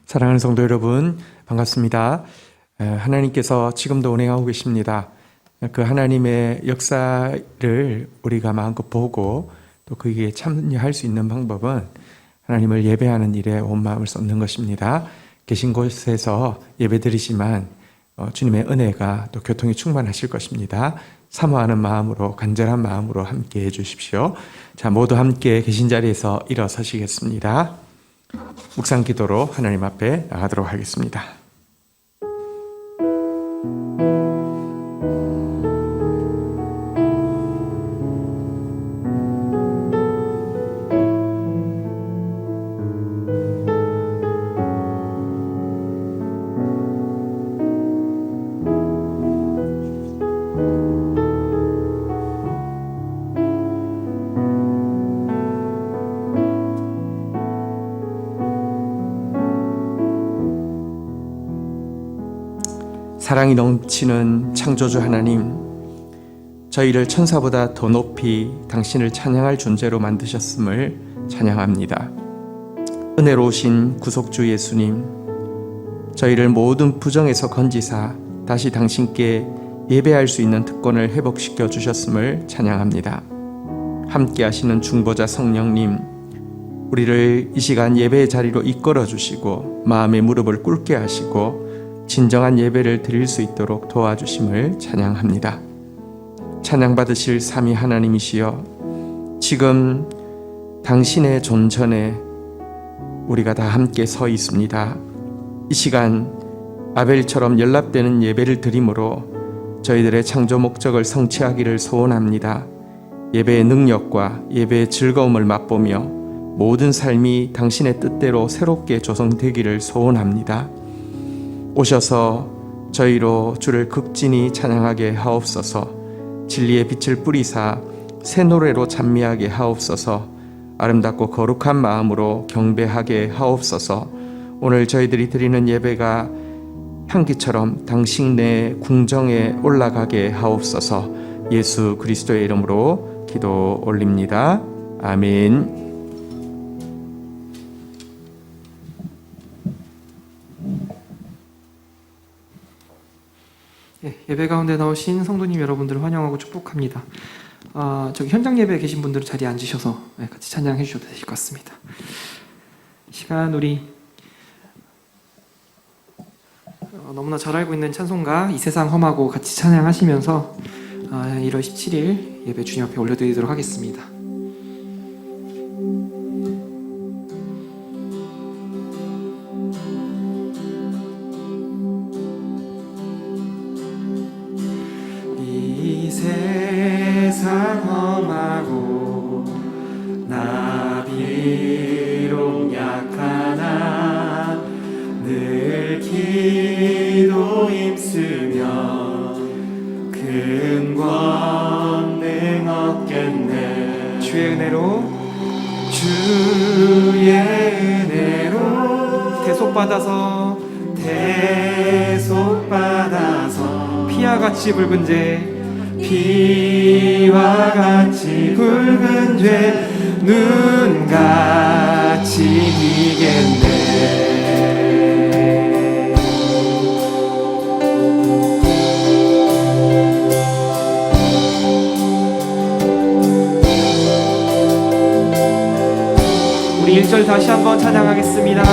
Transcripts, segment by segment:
사랑하는 성도 여러분, 반갑습니다. 하나님께서 지금도 운행하고 계십니다. 그 하나님의 역사를 우리가 마음껏 보고 또 거기에 참여할 수 있는 방법은 하나님을 예배하는 일에 온 마음을 쏟는 것입니다. 계신 곳에서 예배드리지만 주님의 은혜가 또 교통이 충만하실 것입니다. 사모하는 마음으로, 간절한 마음으로 함께 해주십시오. 자, 모두 함께 계신 자리에서 일어서시겠습니다. 묵상 기도로 하나님 앞에 나가도록 하겠습니다. 사랑이 넘치는 창조주 하나님, 저희를 천사보다 더 높이 당신을 찬양할 존재로 만드셨음을 찬양합니다. 은혜로우신 구속주 예수님, 저희를 모든 부정에서 건지사 다시 당신께 예배할 수 있는 특권을 회복시켜 주셨음을 찬양합니다. 함께 하시는 중보자 성령님, 우리를 이 시간 예배의 자리로 이끌어 주시고 마음의 무릎을 꿇게 하시고 진정한 예배를 드릴 수 있도록 도와주심을 찬양합니다. 찬양받으실 삼위 하나님이시여, 지금 당신의 존전에 우리가 다 함께 서 있습니다. 이 시간 아벨처럼 연합되는 예배를 드림으로 저희들의 창조 목적을 성취하기를 소원합니다. 예배의 능력과 예배의 즐거움을 맛보며 모든 삶이 당신의 뜻대로 새롭게 조성되기를 소원합니다. 오셔서 저희로 주를 극진히 찬양하게 하옵소서. 진리의 빛을 뿌리사 새 노래로 찬미하게 하옵소서. 아름답고 거룩한 마음으로 경배하게 하옵소서. 오늘 저희들이 드리는 예배가 향기처럼 당신의 궁정에 올라가게 하옵소서. 예수 그리스도의 이름으로 기도 올립니다. 아멘. 예배 가운데 나오신 성도님 여러분들을 환영하고 축복합니다. 저기 현장 예배에 계신 분들은 자리에 앉으셔서 같이 찬양해 주셔도 되실 것 같습니다. 이 시간 우리 너무나 잘 알고 있는 찬송가 이 세상 험하고 같이 찬양하시면서 1월 17일 예배 주님 앞에 올려드리도록 하겠습니다. 이 세상 험하고 나 비록 약하나 늘 기도 힘쓰며 큰 권능 얻겠네. 주의 은혜로 대속받아서 피와 같이 붉은 죄 눈같이 이겠네. 우리 1절 다시 한번 찬양하겠습니다.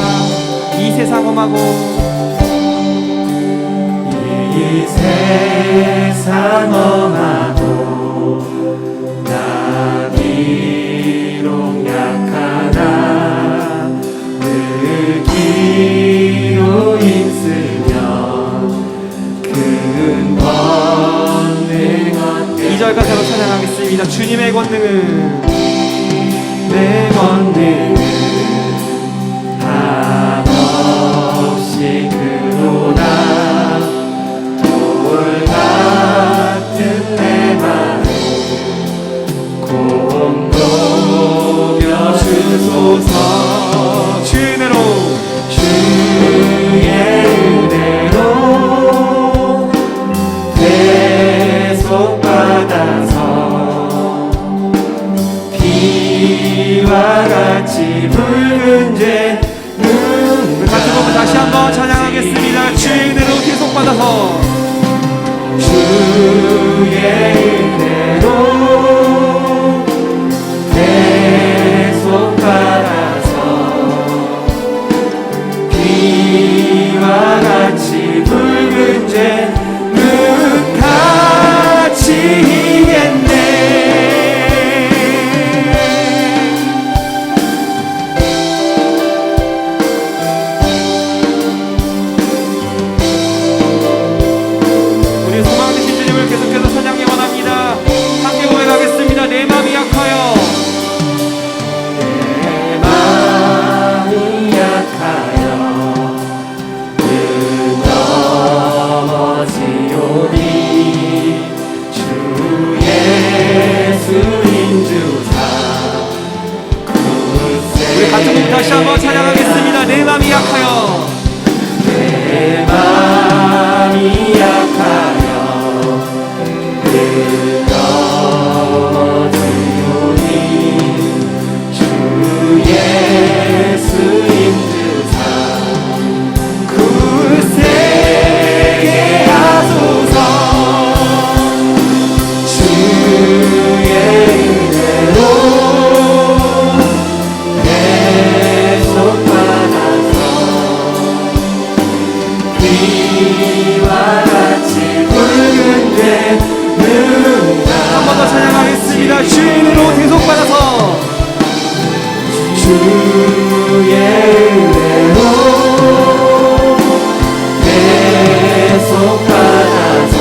이 세상 험하고 이 세상 험하고 나 비록 약하나 늘 기도 힘쓰며 큰 권능 얻게. 2절 가사로 찬양하겠습니다. 주님의 권능은 내 권능은 한없이 크도다. 돌 같은 내 마음 공 녹여 주소서. 주의 은혜로 주의 은혜로 대속받아서 피와 같이 더 찬양하겠습니다. 주의 은혜로 계속받아서 주의 은혜로 계속 받아서 비와 같이 붉은 죄는 같이 이겼네. 우리 소망 되신 주님을 계속해서 찬양해 원합니다. 함께 고백하겠습니다. 내 마음이 약하여 내 마음이 약하여 늘 넘어지오니 주 예수인 주사 우리 같은 곡 다시 한번 찬양하겠습니다. 내 마음이 약하여 내 마음이 약하여 늘 넘어지오니 주 예수인 주사 굳세게 하소서. 주의 은혜로 계속 받아서 비와 같이 붉은 죄는 한 번 더 찬양하겠습니다. 주의 은혜로 계속받아서 주의 은혜로 계속 받아서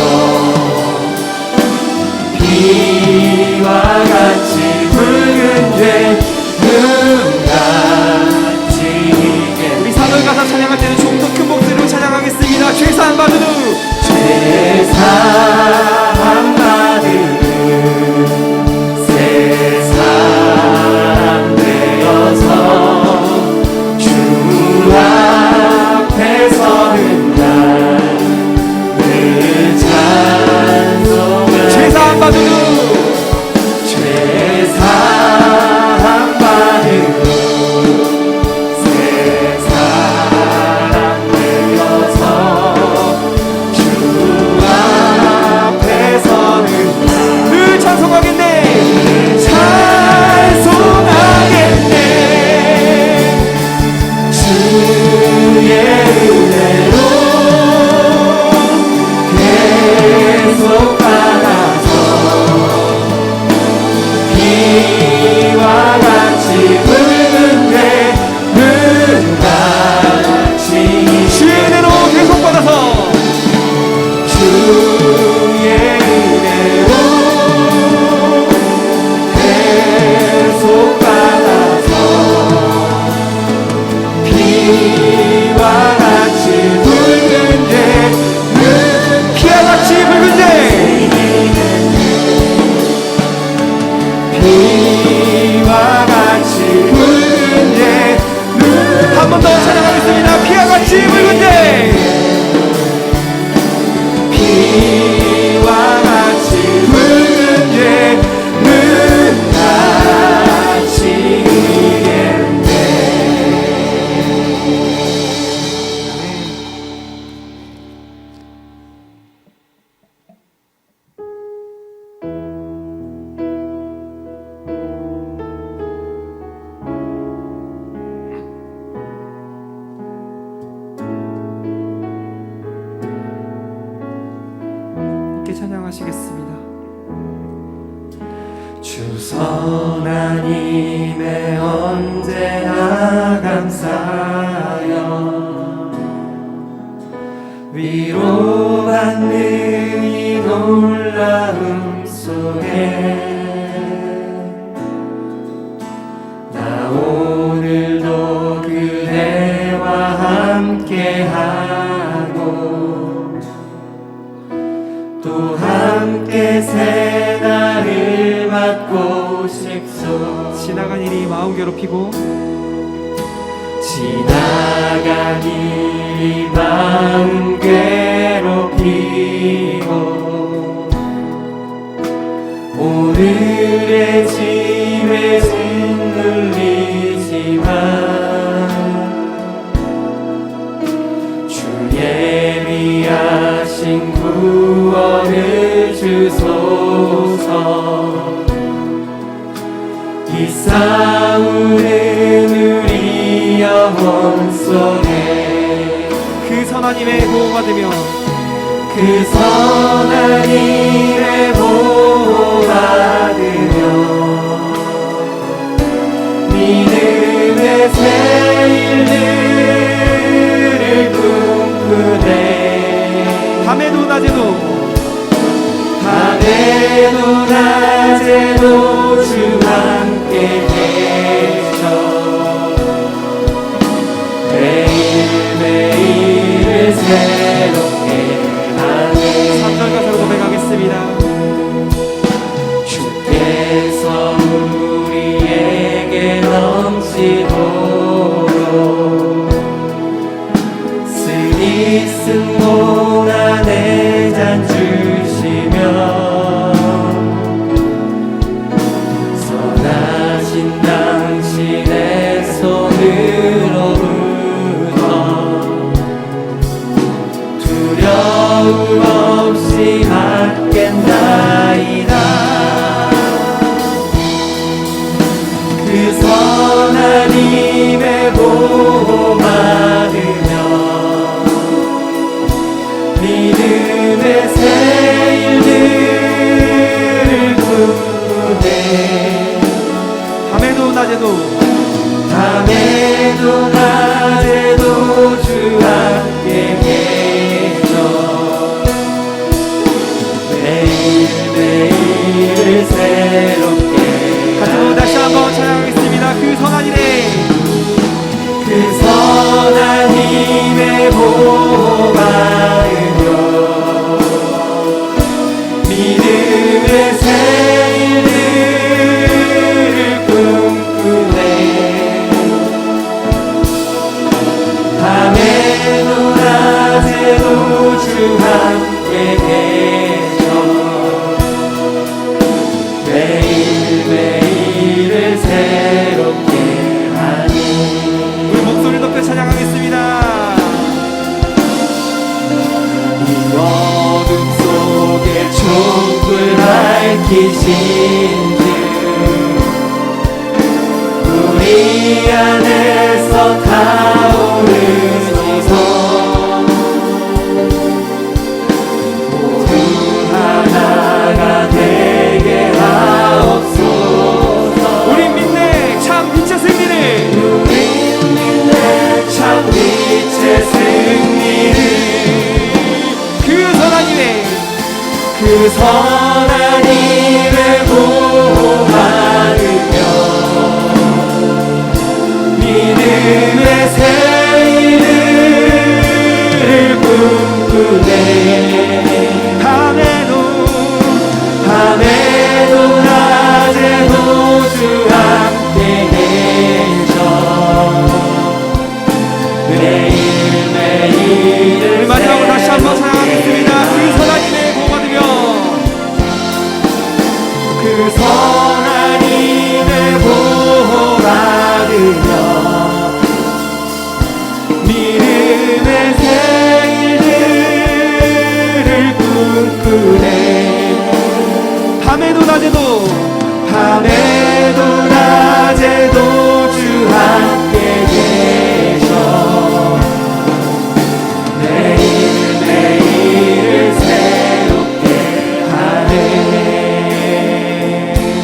비와 같이 붉은 죄는 같이 우리 산을 가사 찬양할 때는 좀 더 큰 목소리로 찬양하겠습니다. 죄사함 받은 후 죄사함 받은 새 사람 되어서 주 앞에 서는 날늘 찬송을 죄사함 받은 후 죄사함 받은 새 사람 되어서 주 앞에 서는 늘 찬송하겠네. 찬송하겠네. 주의 은혜로 계속 받아서 비와 같이 붉은 죄는 같이 주의 은혜로 계속받아서 주의 은혜로 계속 받아서 비와 같이 붉은 죄는 피와 같이 붉은 죄 비와 같이 붉은 죄는 한 번 더 찬양하겠습니다. 피와 같이 붉은 죄 비와 같이 붉은 죄는 같이 이겼네. 함께 찬양하시겠습니다. 주 선하님의 언제나 감사하여 위로받는 이 놀라움 속에 나 오늘도 그대와 함께하고 또 함께 새 날을 맞고 싶소. 지나간 일이 마음 괴롭히고 지나간 일이 마음 괴롭히고 오늘의 짐에 짓눌리지만 예비하신 구원을 주소서. 이 싸우는 우리 영혼 속에 그 선하님의 보호받으며 그 선하님의 보호받으며 믿음의 새 일들을 꿈꾸네. 밤에도 낮에도 밤에도 낮에도 주 함께 계셔. 매일매일을 새롭게 하네. 3절 가사로 고백하겠습니다. 주께서 우리에게 넘치도록 쓰리 쓴 고난의 잔 주시며 선하신 당신의 손으로부터 두려움 없이 받겠나이다. 그 선하님의 보호받으며 믿음의 새 일들을 꿈꾸네. 밤에도 낮에도 밤에도 낮에도 주 함께 계셔. 매일매일을 새롭게 같이 다시 한번 찬양하겠습니다. 그 선하님의 그 선하님의 보호받으며 믿음의 새 일들을 꿈꾸네. 밤에도 낮에도 주 함께 계셔. 매일매일을 새롭게 하니. 우리 목소리 높여 찬양하겠습니다. 이 어둠 속에 촛불 밝히신 주 우리 안에서 타오르소서. 모두 하나가 되게 하옵소서. 우린 믿네 참 빛의 승리를. 우린 믿네 참 빛의 승리를. 그 선하님의 그 선하님의 보호받으며 믿음의 새 일들을 꿈꾸네. 밤에도 낮에도 주 함께 계셔. 매일매일을 우리 마지막으로 다시 한번 찬양하겠습니다. 그 선하님의 보호받으며 그 선하님의 보호받으며 믿음의 새 일들을 꿈꾸네. 밤에도 낮에도 밤에도 낮에도 주 함께 계셔. 매일매일을 새롭게 하네.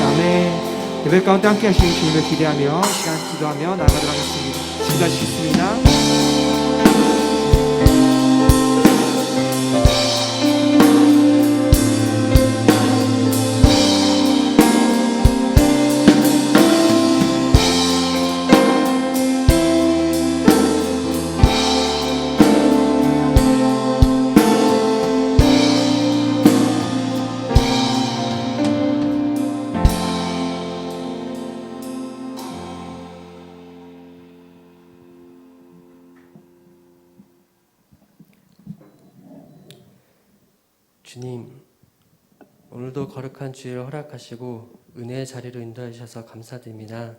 아멘. 예배 가운데 함께 하시는 주님을 기대하며 시간 기도하며 나아가도록 하겠습니다. 지금까지 주님, 오늘도 거룩한 주일을 허락하시고 은혜의 자리로 인도하셔서 감사드립니다.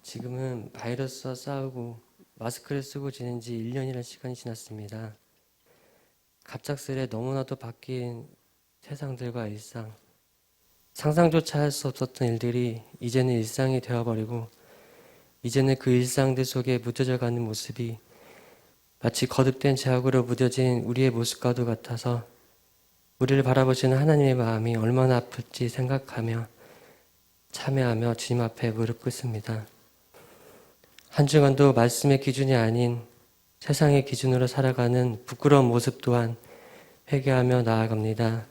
지금은 바이러스와 싸우고 마스크를 쓰고 지낸 지 1년이라는 시간이 지났습니다. 갑작스레 너무나도 바뀐 세상들과 일상, 상상조차 할 수 없었던 일들이 이제는 일상이 되어버리고 이제는 그 일상들 속에 묻혀져가는 모습이 마치 거듭된 제약으로 무뎌진 우리의 모습과도 같아서 우리를 바라보시는 하나님의 마음이 얼마나 아플지 생각하며 참회하며 주님 앞에 무릎 꿇습니다. 한 주간도 말씀의 기준이 아닌 세상의 기준으로 살아가는 부끄러운 모습 또한 회개하며 나아갑니다.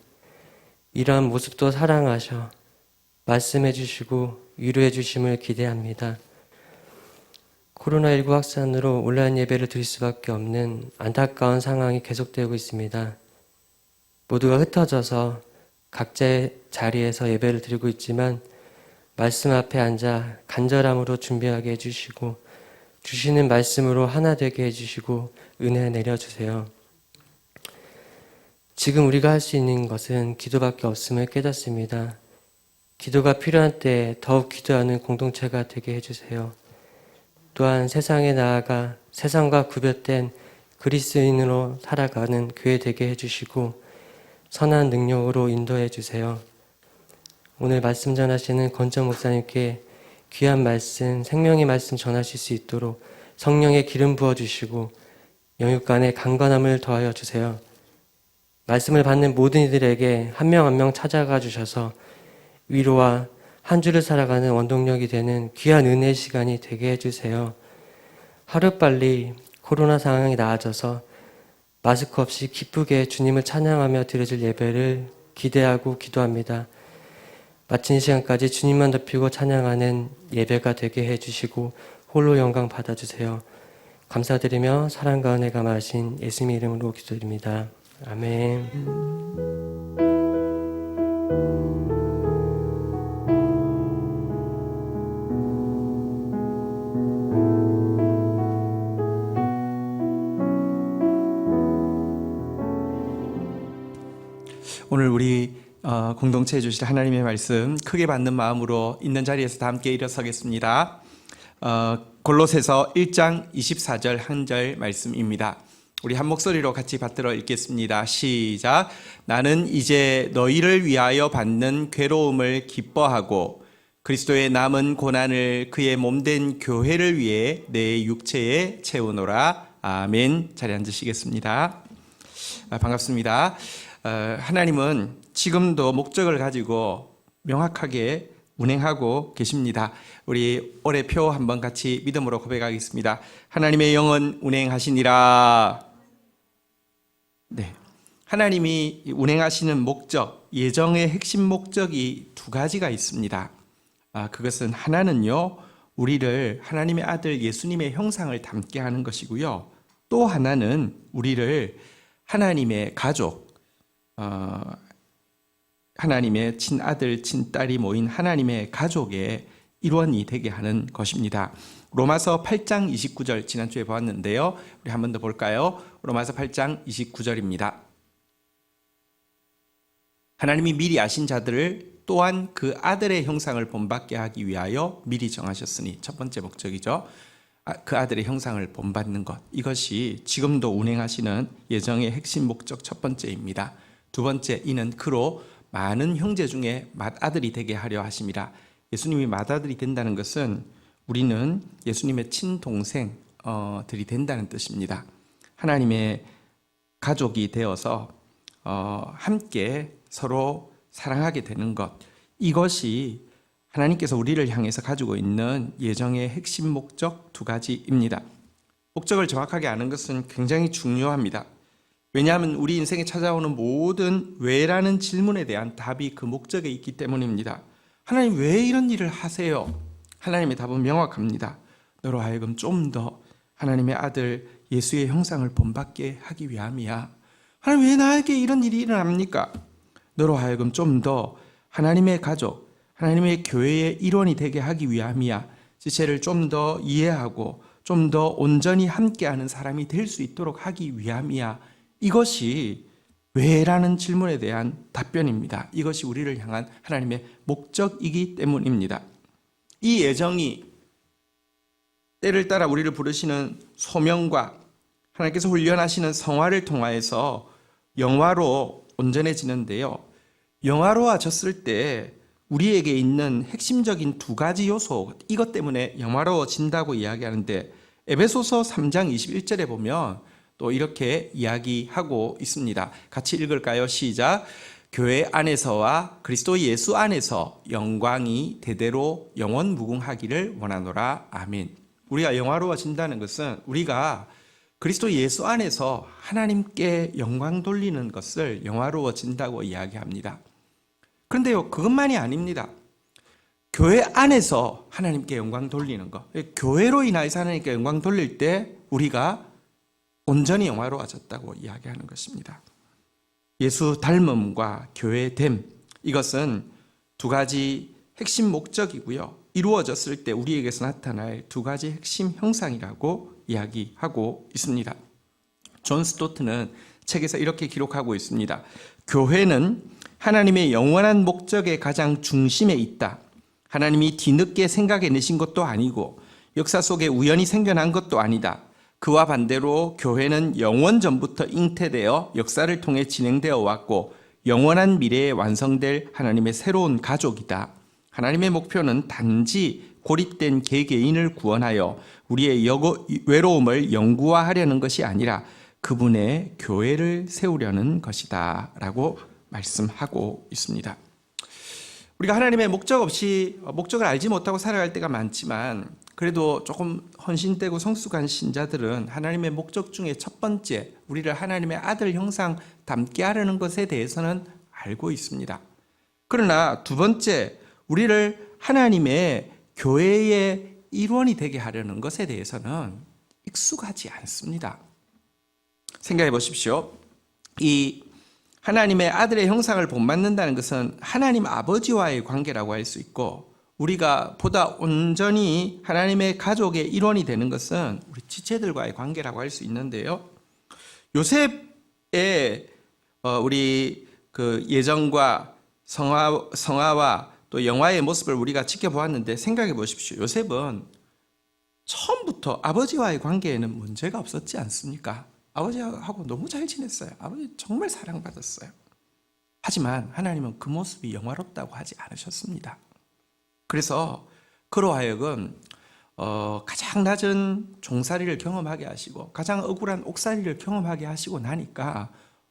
이러한 모습도 사랑하셔 말씀해 주시고 위로해 주심을 기대합니다. 코로나19 확산으로 온라인 예배를 드릴 수밖에 없는 안타까운 상황이 계속되고 있습니다. 모두가 흩어져서 각자의 자리에서 예배를 드리고 있지만 말씀 앞에 앉아 간절함으로 준비하게 해주시고 주시는 말씀으로 하나 되게 해주시고 은혜 내려주세요. 지금 우리가 할 수 있는 것은 기도밖에 없음을 깨닫습니다. 기도가 필요한 때에 더욱 기도하는 공동체가 되게 해주세요. 또한 세상에 나아가 세상과 구별된 그리스도인으로 살아가는 교회 되게 해주시고 선한 능력으로 인도해 주세요. 오늘 말씀 전하시는 권정 목사님께 귀한 말씀, 생명의 말씀 전하실 수 있도록 성령의 기름 부어주시고 영육간의 강건함을 더하여 주세요. 말씀을 받는 모든 이들에게 한 명 한 명 찾아가 주셔서 위로와 한 주를 살아가는 원동력이 되는 귀한 은혜의 시간이 되게 해주세요. 하루빨리 코로나 상황이 나아져서 마스크 없이 기쁘게 주님을 찬양하며 드려질 예배를 기대하고 기도합니다. 마친 시간까지 주님만 높이고 찬양하는 예배가 되게 해주시고 홀로 영광 받아주세요. 감사드리며 사랑과 은혜가 많으신 예수님의 이름으로 기도드립니다. 아멘. 오늘 우리 공동체에 주실 하나님의 말씀 크게 받는 마음으로 있는 자리에서 다 함께 일어서겠습니다. 골로새서 1장 24절 한 절 말씀입니다. 우리 한 목소리로 같이 받들어 읽겠습니다. 시작. 나는 이제 너희를 위하여 받는 괴로움을 기뻐하고 그리스도의 남은 고난을 그의 몸된 교회를 위해 내 육체에 채우노라. 아멘. 자리에 앉으시겠습니다. 반갑습니다. 하나님은 지금도 목적을 가지고 명확하게 운행하고 계십니다. 우리 올해 표 한번 같이 믿음으로 고백하겠습니다. 하나님의 영은 운행하시니라. 네, 하나님이 운행하시는 목적, 예정의 핵심 목적이 두 가지가 있습니다. 그것은 하나는요, 우리를 하나님의 아들 예수님의 형상을 닮게 하는 것이고요. 또 하나는 우리를 하나님의 가족, 하나님의 친아들, 친딸이 모인 하나님의 가족의 일원이 되게 하는 것입니다. 로마서 8장 29절 지난주에 보았는데요. 우리 한 번 더 볼까요? 로마서 8장 29절입니다. 하나님이 미리 아신 자들을 또한 그 아들의 형상을 본받게 하기 위하여 미리 정하셨으니, 첫 번째 목적이죠. 그 아들의 형상을 본받는 것, 이것이 지금도 운행하시는 예정의 핵심 목적 첫 번째입니다. 두 번째, 이는 그로 많은 형제 중에 맏아들이 되게 하려 하심이라. 예수님이 맏아들이 된다는 것은 우리는 예수님의 친동생들이 된다는 뜻입니다. 하나님의 가족이 되어서 함께 서로 사랑하게 되는 것, 이것이 하나님께서 우리를 향해서 가지고 있는 예정의 핵심 목적 두 가지입니다. 목적을 정확하게 아는 것은 굉장히 중요합니다. 왜냐하면 우리 인생에 찾아오는 모든 왜라는 질문에 대한 답이 그 목적에 있기 때문입니다. 하나님 왜 이런 일을 하세요? 하나님의 답은 명확합니다. 너로 하여금 좀 더 하나님의 아들 예수의 형상을 본받게 하기 위함이야. 하나님 왜 나에게 이런 일이 일어납니까? 너로 하여금 좀 더 하나님의 가족, 하나님의 교회의 일원이 되게 하기 위함이야. 지체를 좀 더 이해하고 좀 더 온전히 함께하는 사람이 될 수 있도록 하기 위함이야. 이것이 왜라는 질문에 대한 답변입니다. 이것이 우리를 향한 하나님의 목적이기 때문입니다. 이 예정이 때를 따라 우리를 부르시는 소명과 하나님께서 훈련하시는 성화를 통하여서 영화로 온전해지는데요. 영화로워졌을 때 우리에게 있는 핵심적인 두 가지 요소, 이것 때문에 영화로워진다고 이야기하는데 에베소서 3장 21절에 보면 또 이렇게 이야기하고 있습니다. 같이 읽을까요? 시작. 교회 안에서와 그리스도 예수 안에서 영광이 대대로 영원 무궁하기를 원하노라. 아멘. 우리가 영화로워진다는 것은 우리가 그리스도 예수 안에서 하나님께 영광 돌리는 것을 영화로워진다고 이야기합니다. 그런데요, 그것만이 아닙니다. 교회 안에서 하나님께 영광 돌리는 것. 교회로 인하여서 하나님께 영광 돌릴 때 우리가 온전히 영화로워졌다고 이야기하는 것입니다. 예수 닮음과 교회됨, 이것은 두 가지 핵심 목적이고요. 이루어졌을 때 우리에게서 나타날 두 가지 핵심 형상이라고 이야기하고 있습니다. 존 스토트는 책에서 이렇게 기록하고 있습니다. 교회는 하나님의 영원한 목적의 가장 중심에 있다. 하나님이 뒤늦게 생각해내신 것도 아니고 역사 속에 우연히 생겨난 것도 아니다. 그와 반대로 교회는 영원 전부터 잉태되어 역사를 통해 진행되어 왔고 영원한 미래에 완성될 하나님의 새로운 가족이다. 하나님의 목표는 단지 고립된 개개인을 구원하여 우리의 외로움을 영구화하려는 것이 아니라 그분의 교회를 세우려는 것이다 라고 말씀하고 있습니다. 우리가 하나님의 목적 없이 목적을 알지 못하고 살아갈 때가 많지만 그래도 조금 헌신되고 성숙한 신자들은 하나님의 목적 중에 첫 번째, 우리를 하나님의 아들 형상 닮게 하려는 것에 대해서는 알고 있습니다. 그러나 두 번째, 우리를 하나님의 교회의 일원이 되게 하려는 것에 대해서는 익숙하지 않습니다. 생각해 보십시오. 이 하나님의 아들의 형상을 본받는다는 것은 하나님 아버지와의 관계라고 할 수 있고 우리가 보다 온전히 하나님의 가족의 일원이 되는 것은 우리 지체들과의 관계라고 할 수 있는데요. 요셉의 우리 그 예정과 성화와 또 영화의 모습을 우리가 지켜보았는데 생각해 보십시오. 요셉은 처음부터 아버지와의 관계에는 문제가 없었지 않습니까? 아버지하고 너무 잘 지냈어요. 아버지 정말 사랑받았어요. 하지만 하나님은 그 모습이 영화롭다고 하지 않으셨습니다. 그래서 그로 하여금 가장 낮은 종살이를 경험하게 하시고 가장 억울한 옥살이를 경험하게 하시고 나니까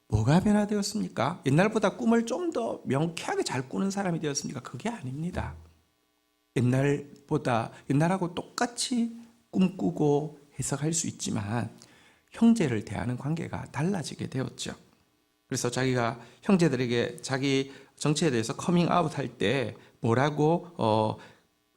뭐가 변화되었습니까? 옛날보다 꿈을 좀 더 명쾌하게 잘 꾸는 사람이 되었습니까? 그게 아닙니다. 옛날하고 똑같이 꿈꾸고 해석할 수 있지만 형제를 대하는 관계가 달라지게 되었죠. 그래서 자기가 형제들에게 자기 정체에 대해서 커밍아웃 할 때 뭐라고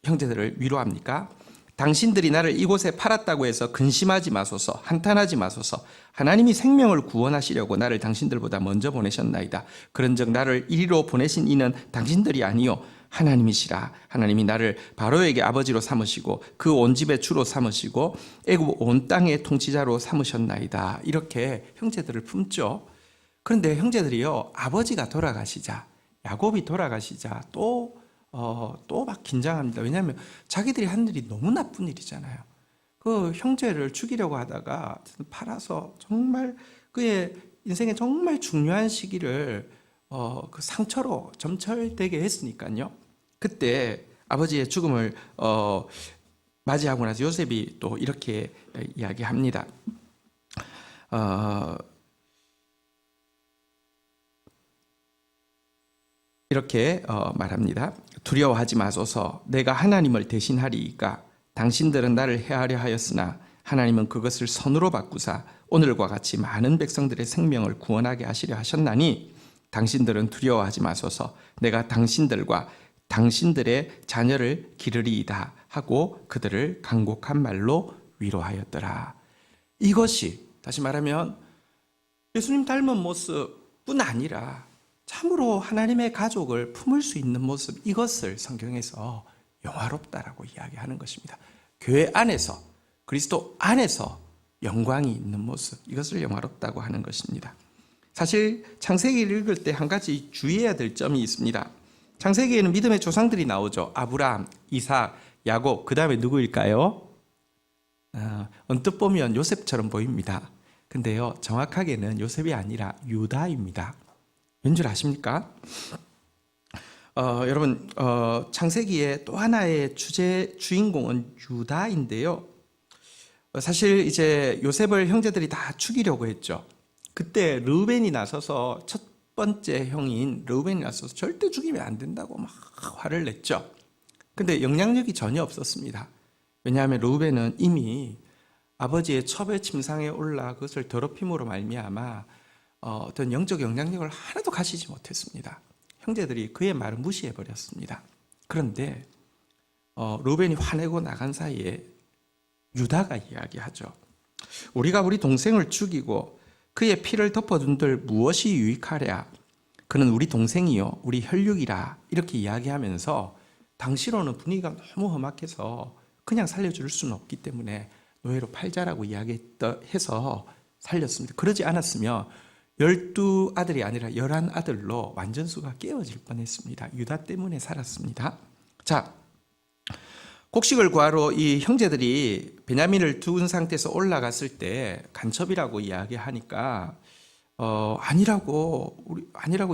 형제들을 위로합니까? 당신들이 나를 이곳에 팔았다고 해서 근심하지 마소서, 한탄하지 마소서. 하나님이 생명을 구원하시려고 나를 당신들보다 먼저 보내셨나이다. 그런즉 나를 이리로 보내신 이는 당신들이 아니요 하나님이시라. 하나님이 나를 바로에게 아버지로 삼으시고 그 온 집의 주로 삼으시고 애굽 온 땅의 통치자로 삼으셨나이다. 이렇게 형제들을 품죠. 그런데 형제들이요, 아버지가 돌아가시자, 야곱이 돌아가시자 또 막 긴장합니다. 왜냐하면 자기들이 한 일이 너무 나쁜 일이잖아요. 그 형제를 죽이려고 하다가 팔아서 정말 그의 인생의 정말 중요한 시기를 그 상처로 점철되게 했으니까요. 그때 아버지의 죽음을 맞이하고 나서 요셉이 또 이렇게 이야기합니다. 이렇게 말합니다. 두려워하지 마소서. 내가 하나님을 대신하리이까. 당신들은 나를 해하려 하였으나 하나님은 그것을 선으로 바꾸사 오늘과 같이 많은 백성들의 생명을 구원하게 하시려 하셨나니 당신들은 두려워하지 마소서. 내가 당신들과 당신들의 자녀를 기르리이다 하고 그들을 간곡한 말로 위로하였더라. 이것이 다시 말하면 예수님 닮은 모습뿐 아니라 참으로 하나님의 가족을 품을 수 있는 모습, 이것을 성경에서 영화롭다라고 이야기하는 것입니다. 교회 안에서, 그리스도 안에서 영광이 있는 모습, 이것을 영화롭다고 하는 것입니다. 사실 창세기를 읽을 때 한 가지 주의해야 될 점이 있습니다. 창세기에는 믿음의 조상들이 나오죠. 아브라함, 이삭, 야곱, 그 다음에 누구일까요? 언뜻 보면 요셉처럼 보입니다. 근데요, 정확하게는 요셉이 아니라 유다입니다. 왠 줄 아십니까? 여러분, 창세기의 또 하나의 주인공은 유다인데요. 사실 이제 요셉을 형제들이 다 죽이려고 했죠. 그때 르우벤이 나서서 첫 번째 형인 르우벤이 나서서 절대 죽이면 안 된다고 막 화를 냈죠. 근데 영향력이 전혀 없었습니다. 왜냐하면 르우벤은 이미 아버지의 첩의 침상에 올라 그것을 더럽힘으로 말미암아 어떤 영적 영향력을 하나도 가지지 못했습니다. 형제들이 그의 말을 무시해 버렸습니다. 그런데 르우벤이 화내고 나간 사이에 유다가 이야기하죠. 우리가 우리 동생을 죽이고 그의 피를 덮어둔들 무엇이 유익하랴? 그는 우리 동생이요 우리 혈육이라 이렇게 이야기하면서 당시로는 분위기가 너무 험악해서 그냥 살려줄 수는 없기 때문에 노예로 팔자라고 이야기해서 살렸습니다. 그러지 않았으면 12아들이 아니라 11아들로 완전수가 깨어질 뻔했습니다. 유다 때문에 살았습니다. 자, 곡식을 구하러 이 형제들이 베냐민을 둔 상태에서 올라갔을 때 간첩이라고 이야기하니까 아니라고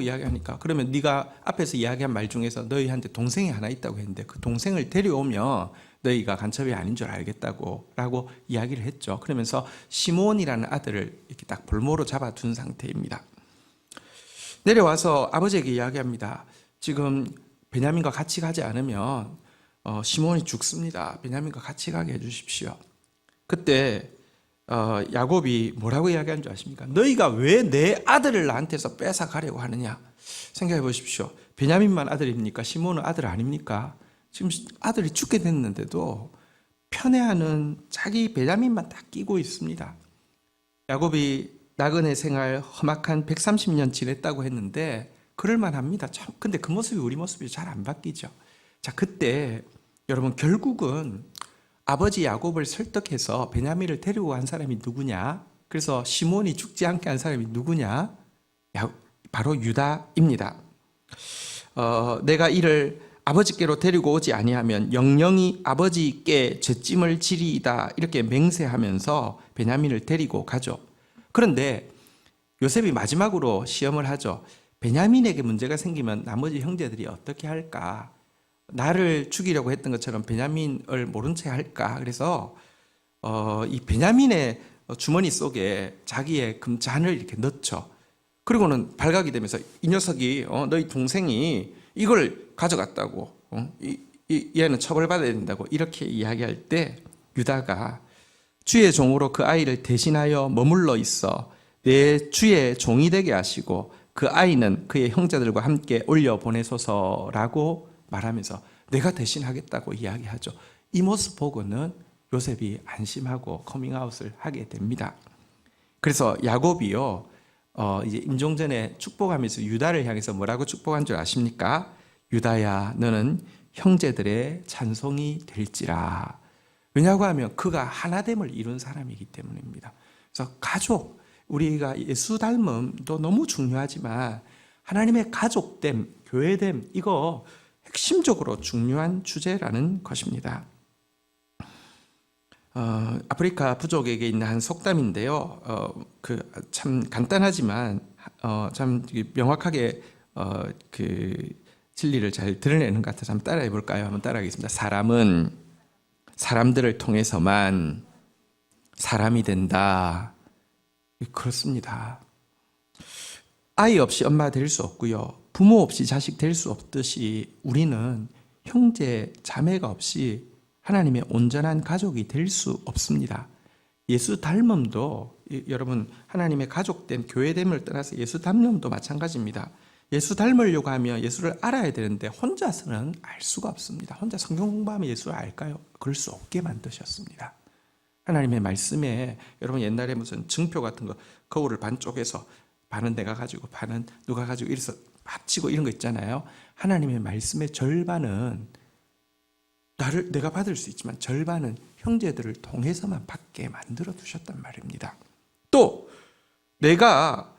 이야기하니까 그러면 네가 앞에서 이야기한 말 중에서 너희한테 동생이 하나 있다고 했는데 그 동생을 데려오면 너희가 간첩이 아닌 줄 알겠다고 라고 이야기를 했죠. 그러면서 시몬이라는 아들을 이렇게 딱 볼모로 잡아둔 상태입니다. 내려와서 아버지에게 이야기합니다. 지금 베냐민과 같이 가지 않으면 시몬이 죽습니다. 베냐민과 같이 가게 해주십시오. 그때 야곱이 뭐라고 이야기한 줄 아십니까? 너희가 왜 내 아들을 나한테서 뺏어 가려고 하느냐? 생각해 보십시오. 베냐민만 아들입니까? 시몬은 아들 아닙니까? 지금 아들이 죽게 됐는데도 편애하는 자기 베냐민만 딱 끼고 있습니다. 야곱이 나그네 생활 험악한 130년 지냈다고 했는데 그럴만합니다. 참, 근데 그 모습이 우리 모습이 잘 안 바뀌죠. 자, 그때 여러분 결국은 아버지 야곱을 설득해서 베냐민을 데리고 간 사람이 누구냐? 그래서 시몬이 죽지 않게 한 사람이 누구냐? 바로 유다입니다. 내가 이를 아버지께로 데리고 오지 아니하면 영영이 아버지께 죄짐을 지리이다 이렇게 맹세하면서 베냐민을 데리고 가죠. 그런데 요셉이 마지막으로 시험을 하죠. 베냐민에게 문제가 생기면 나머지 형제들이 어떻게 할까? 나를 죽이려고 했던 것처럼 베냐민을 모른 채 할까? 그래서 이 베냐민의 주머니 속에 자기의 금잔을 이렇게 넣죠. 그리고는 발각이 되면서 이 녀석이 너희 동생이 이걸 가져갔다고 얘는 처벌받아야 된다고 이렇게 이야기할 때 유다가 주의 종으로 그 아이를 대신하여 머물러 있어 내 주의 종이 되게 하시고 그 아이는 그의 형제들과 함께 올려 보내소서라고 말하면서 내가 대신하겠다고 이야기하죠. 이 모습 보고는 요셉이 안심하고 커밍아웃을 하게 됩니다. 그래서 야곱이요 이제 임종전에 축복하면서 유다를 향해서 뭐라고 축복한 줄 아십니까? 유다야 너는 형제들의 찬송이 될지라. 왜냐고 하면 그가 하나됨을 이룬 사람이기 때문입니다. 그래서 가족, 우리가 예수 닮음도 너무 중요하지만 하나님의 가족됨, 교회됨 이거 핵심적으로 중요한 주제라는 것입니다. 아프리카 부족에게 있는 한 속담인데요. 참 간단하지만 참 명확하게 그 진리를 잘 드러내는 것 같아서 한번 따라해 볼까요? 한번 따라하겠습니다. 사람은 사람들을 통해서만 사람이 된다. 그렇습니다. 아이 없이 엄마 될 수 없고요. 부모 없이 자식 될 수 없듯이 우리는 형제, 자매가 없이 하나님의 온전한 가족이 될 수 없습니다. 예수 닮음도 여러분 하나님의 가족됨, 교회됨을 떠나서 예수 닮음도 마찬가지입니다. 예수 닮으려고 하면 예수를 알아야 되는데 혼자서는 알 수가 없습니다. 혼자 성경 공부하면 예수를 알까요? 그럴 수 없게 만드셨습니다. 하나님의 말씀에 여러분 옛날에 무슨 증표 같은 거 거울을 반 쪼개서 반은 내가 가지고 반은 누가 가지고 이래서 합치고 이런 거 있잖아요. 하나님의 말씀의 절반은 내가 받을 수 있지만 절반은 형제들을 통해서만 받게 만들어 두셨단 말입니다. 또 내가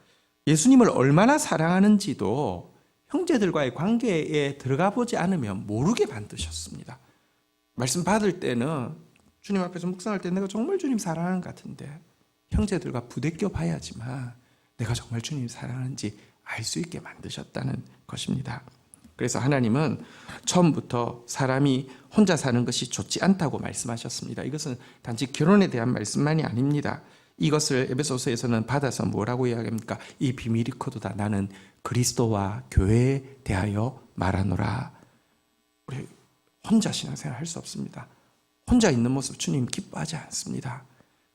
예수님을 얼마나 사랑하는지도 형제들과의 관계에 들어가 보지 않으면 모르게 만드셨습니다. 말씀 받을 때는 주님 앞에서 묵상할 때 내가 정말 주님 사랑하는 것 같은데 형제들과 부대껴 봐야지만 내가 정말 주님 사랑하는지 알 수 있게 만드셨다는 것입니다. 그래서 하나님은 처음부터 사람이 혼자 사는 것이 좋지 않다고 말씀하셨습니다. 이것은 단지 결혼에 대한 말씀만이 아닙니다. 이것을 에베소서에서는 받아서 뭐라고 이야기합니까? 이 비밀이 커도다 나는 그리스도와 교회에 대하여 말하노라. 우리 혼자 신앙생활 할 수 없습니다. 혼자 있는 모습 주님 기뻐하지 않습니다.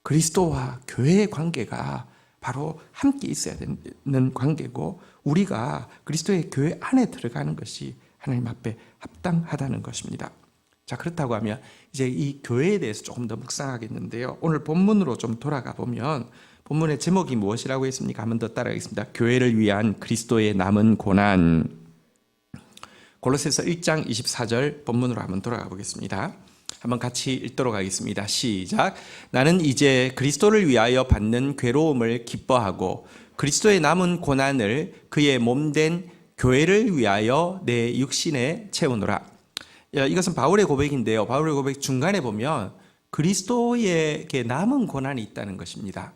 그리스도와 교회의 관계가 바로 함께 있어야 되는 관계고 우리가 그리스도의 교회 안에 들어가는 것이 하나님 앞에 합당하다는 것입니다. 자, 그렇다고 하면 이제 이 교회에 대해서 조금 더 묵상하겠는데요. 오늘 본문으로 좀 돌아가 보면 본문의 제목이 무엇이라고 했습니까? 한번 더 따라하겠습니다. 교회를 위한 그리스도의 남은 고난. 골로새서 1장 24절 본문으로 한번 돌아가 보겠습니다. 한번 같이 읽도록 하겠습니다. 시작. 나는 이제 그리스도를 위하여 받는 괴로움을 기뻐하고 그리스도의 남은 고난을 그의 몸된 교회를 위하여 내 육신에 채우노라. 이것은 바울의 고백인데요. 바울의 고백 중간에 보면 그리스도에게 남은 고난이 있다는 것입니다.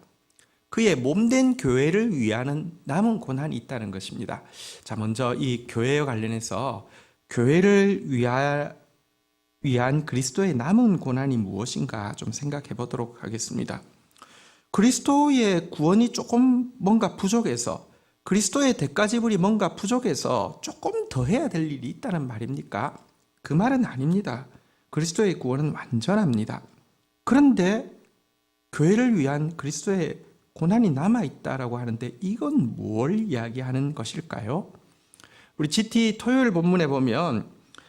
그의 몸된 교회를 위하는 남은 고난이 있다는 것입니다. 자, 먼저 이 교회와 관련해서 교회를 위한 그리스도의 남은 고난이 무엇인가 좀 생각해 보도록 하겠습니다. 그리스도의 구원이 조금 뭔가 부족해서 그리스도의 대가지불이 뭔가 부족해서 조금 더 해야 될 일이 있다는 말입니까? 그 말은 아닙니다. 그리스도의 구원은 완전합니다. 그런데 교회를 위한 그리스도의 고난이 남아있다라고 하는데 이건 뭘 이야기하는 것일까요? 우리 GT 토요일 본문에 보면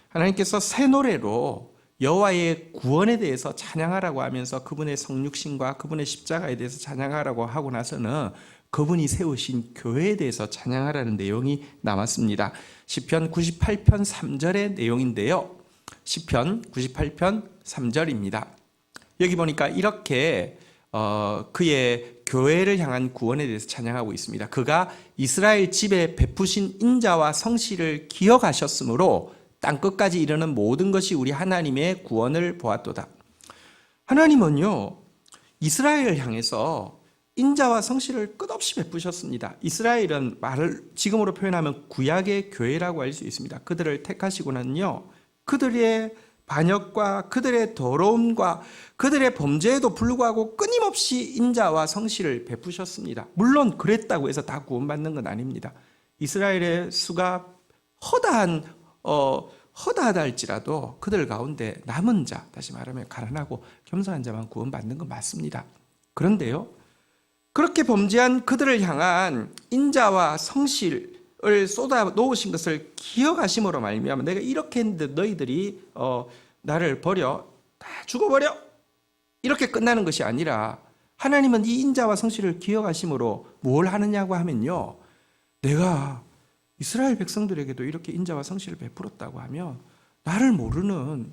하나님께서 새 노래로 여호와의 구원에 대해서 찬양하라고 하면서 그분의 성육신과 그분의 십자가에 대해서 찬양하라고 하고 나서는 그분이 세우신 교회에 대해서 찬양하라는 내용이 남았습니다. 시편 98편 3절의 내용인데요. 시편 98편 3절입니다. 여기 보니까 이렇게 그의 교회를 향한 구원에 대해서 찬양하고 있습니다. 그가 이스라엘 집에 베푸신 인자와 성실을 기억하셨으므로 땅끝까지 이르는 모든 것이 우리 하나님의 구원을 보았도다. 하나님은요, 이스라엘을 향해서 인자와 성실을 끝없이 베푸셨습니다. 이스라엘은 말을 지금으로 표현하면 구약의 교회라고 할 수 있습니다. 그들을 택하시고는요, 그들의 반역과 그들의 더러움과 그들의 범죄에도 불구하고 끊임없이 인자와 성실을 베푸셨습니다. 물론 그랬다고 해서 다 구원받는 건 아닙니다. 이스라엘의 수가 허다하다 할지라도 그들 가운데 남은 자, 다시 말하면 가난하고 겸손한 자만 구원받는 건 맞습니다. 그런데요, 그렇게 범죄한 그들을 향한 인자와 성실을 쏟아 놓으신 것을 기억하심으로 말미암아 내가 이렇게 했는데 너희들이 나를 버려 다 죽어버려 이렇게 끝나는 것이 아니라 하나님은 이 인자와 성실을 기억하심으로 뭘 하느냐고 하면요, 내가 이스라엘 백성들에게도 이렇게 인자와 성실을 베풀었다고 하면 나를 모르는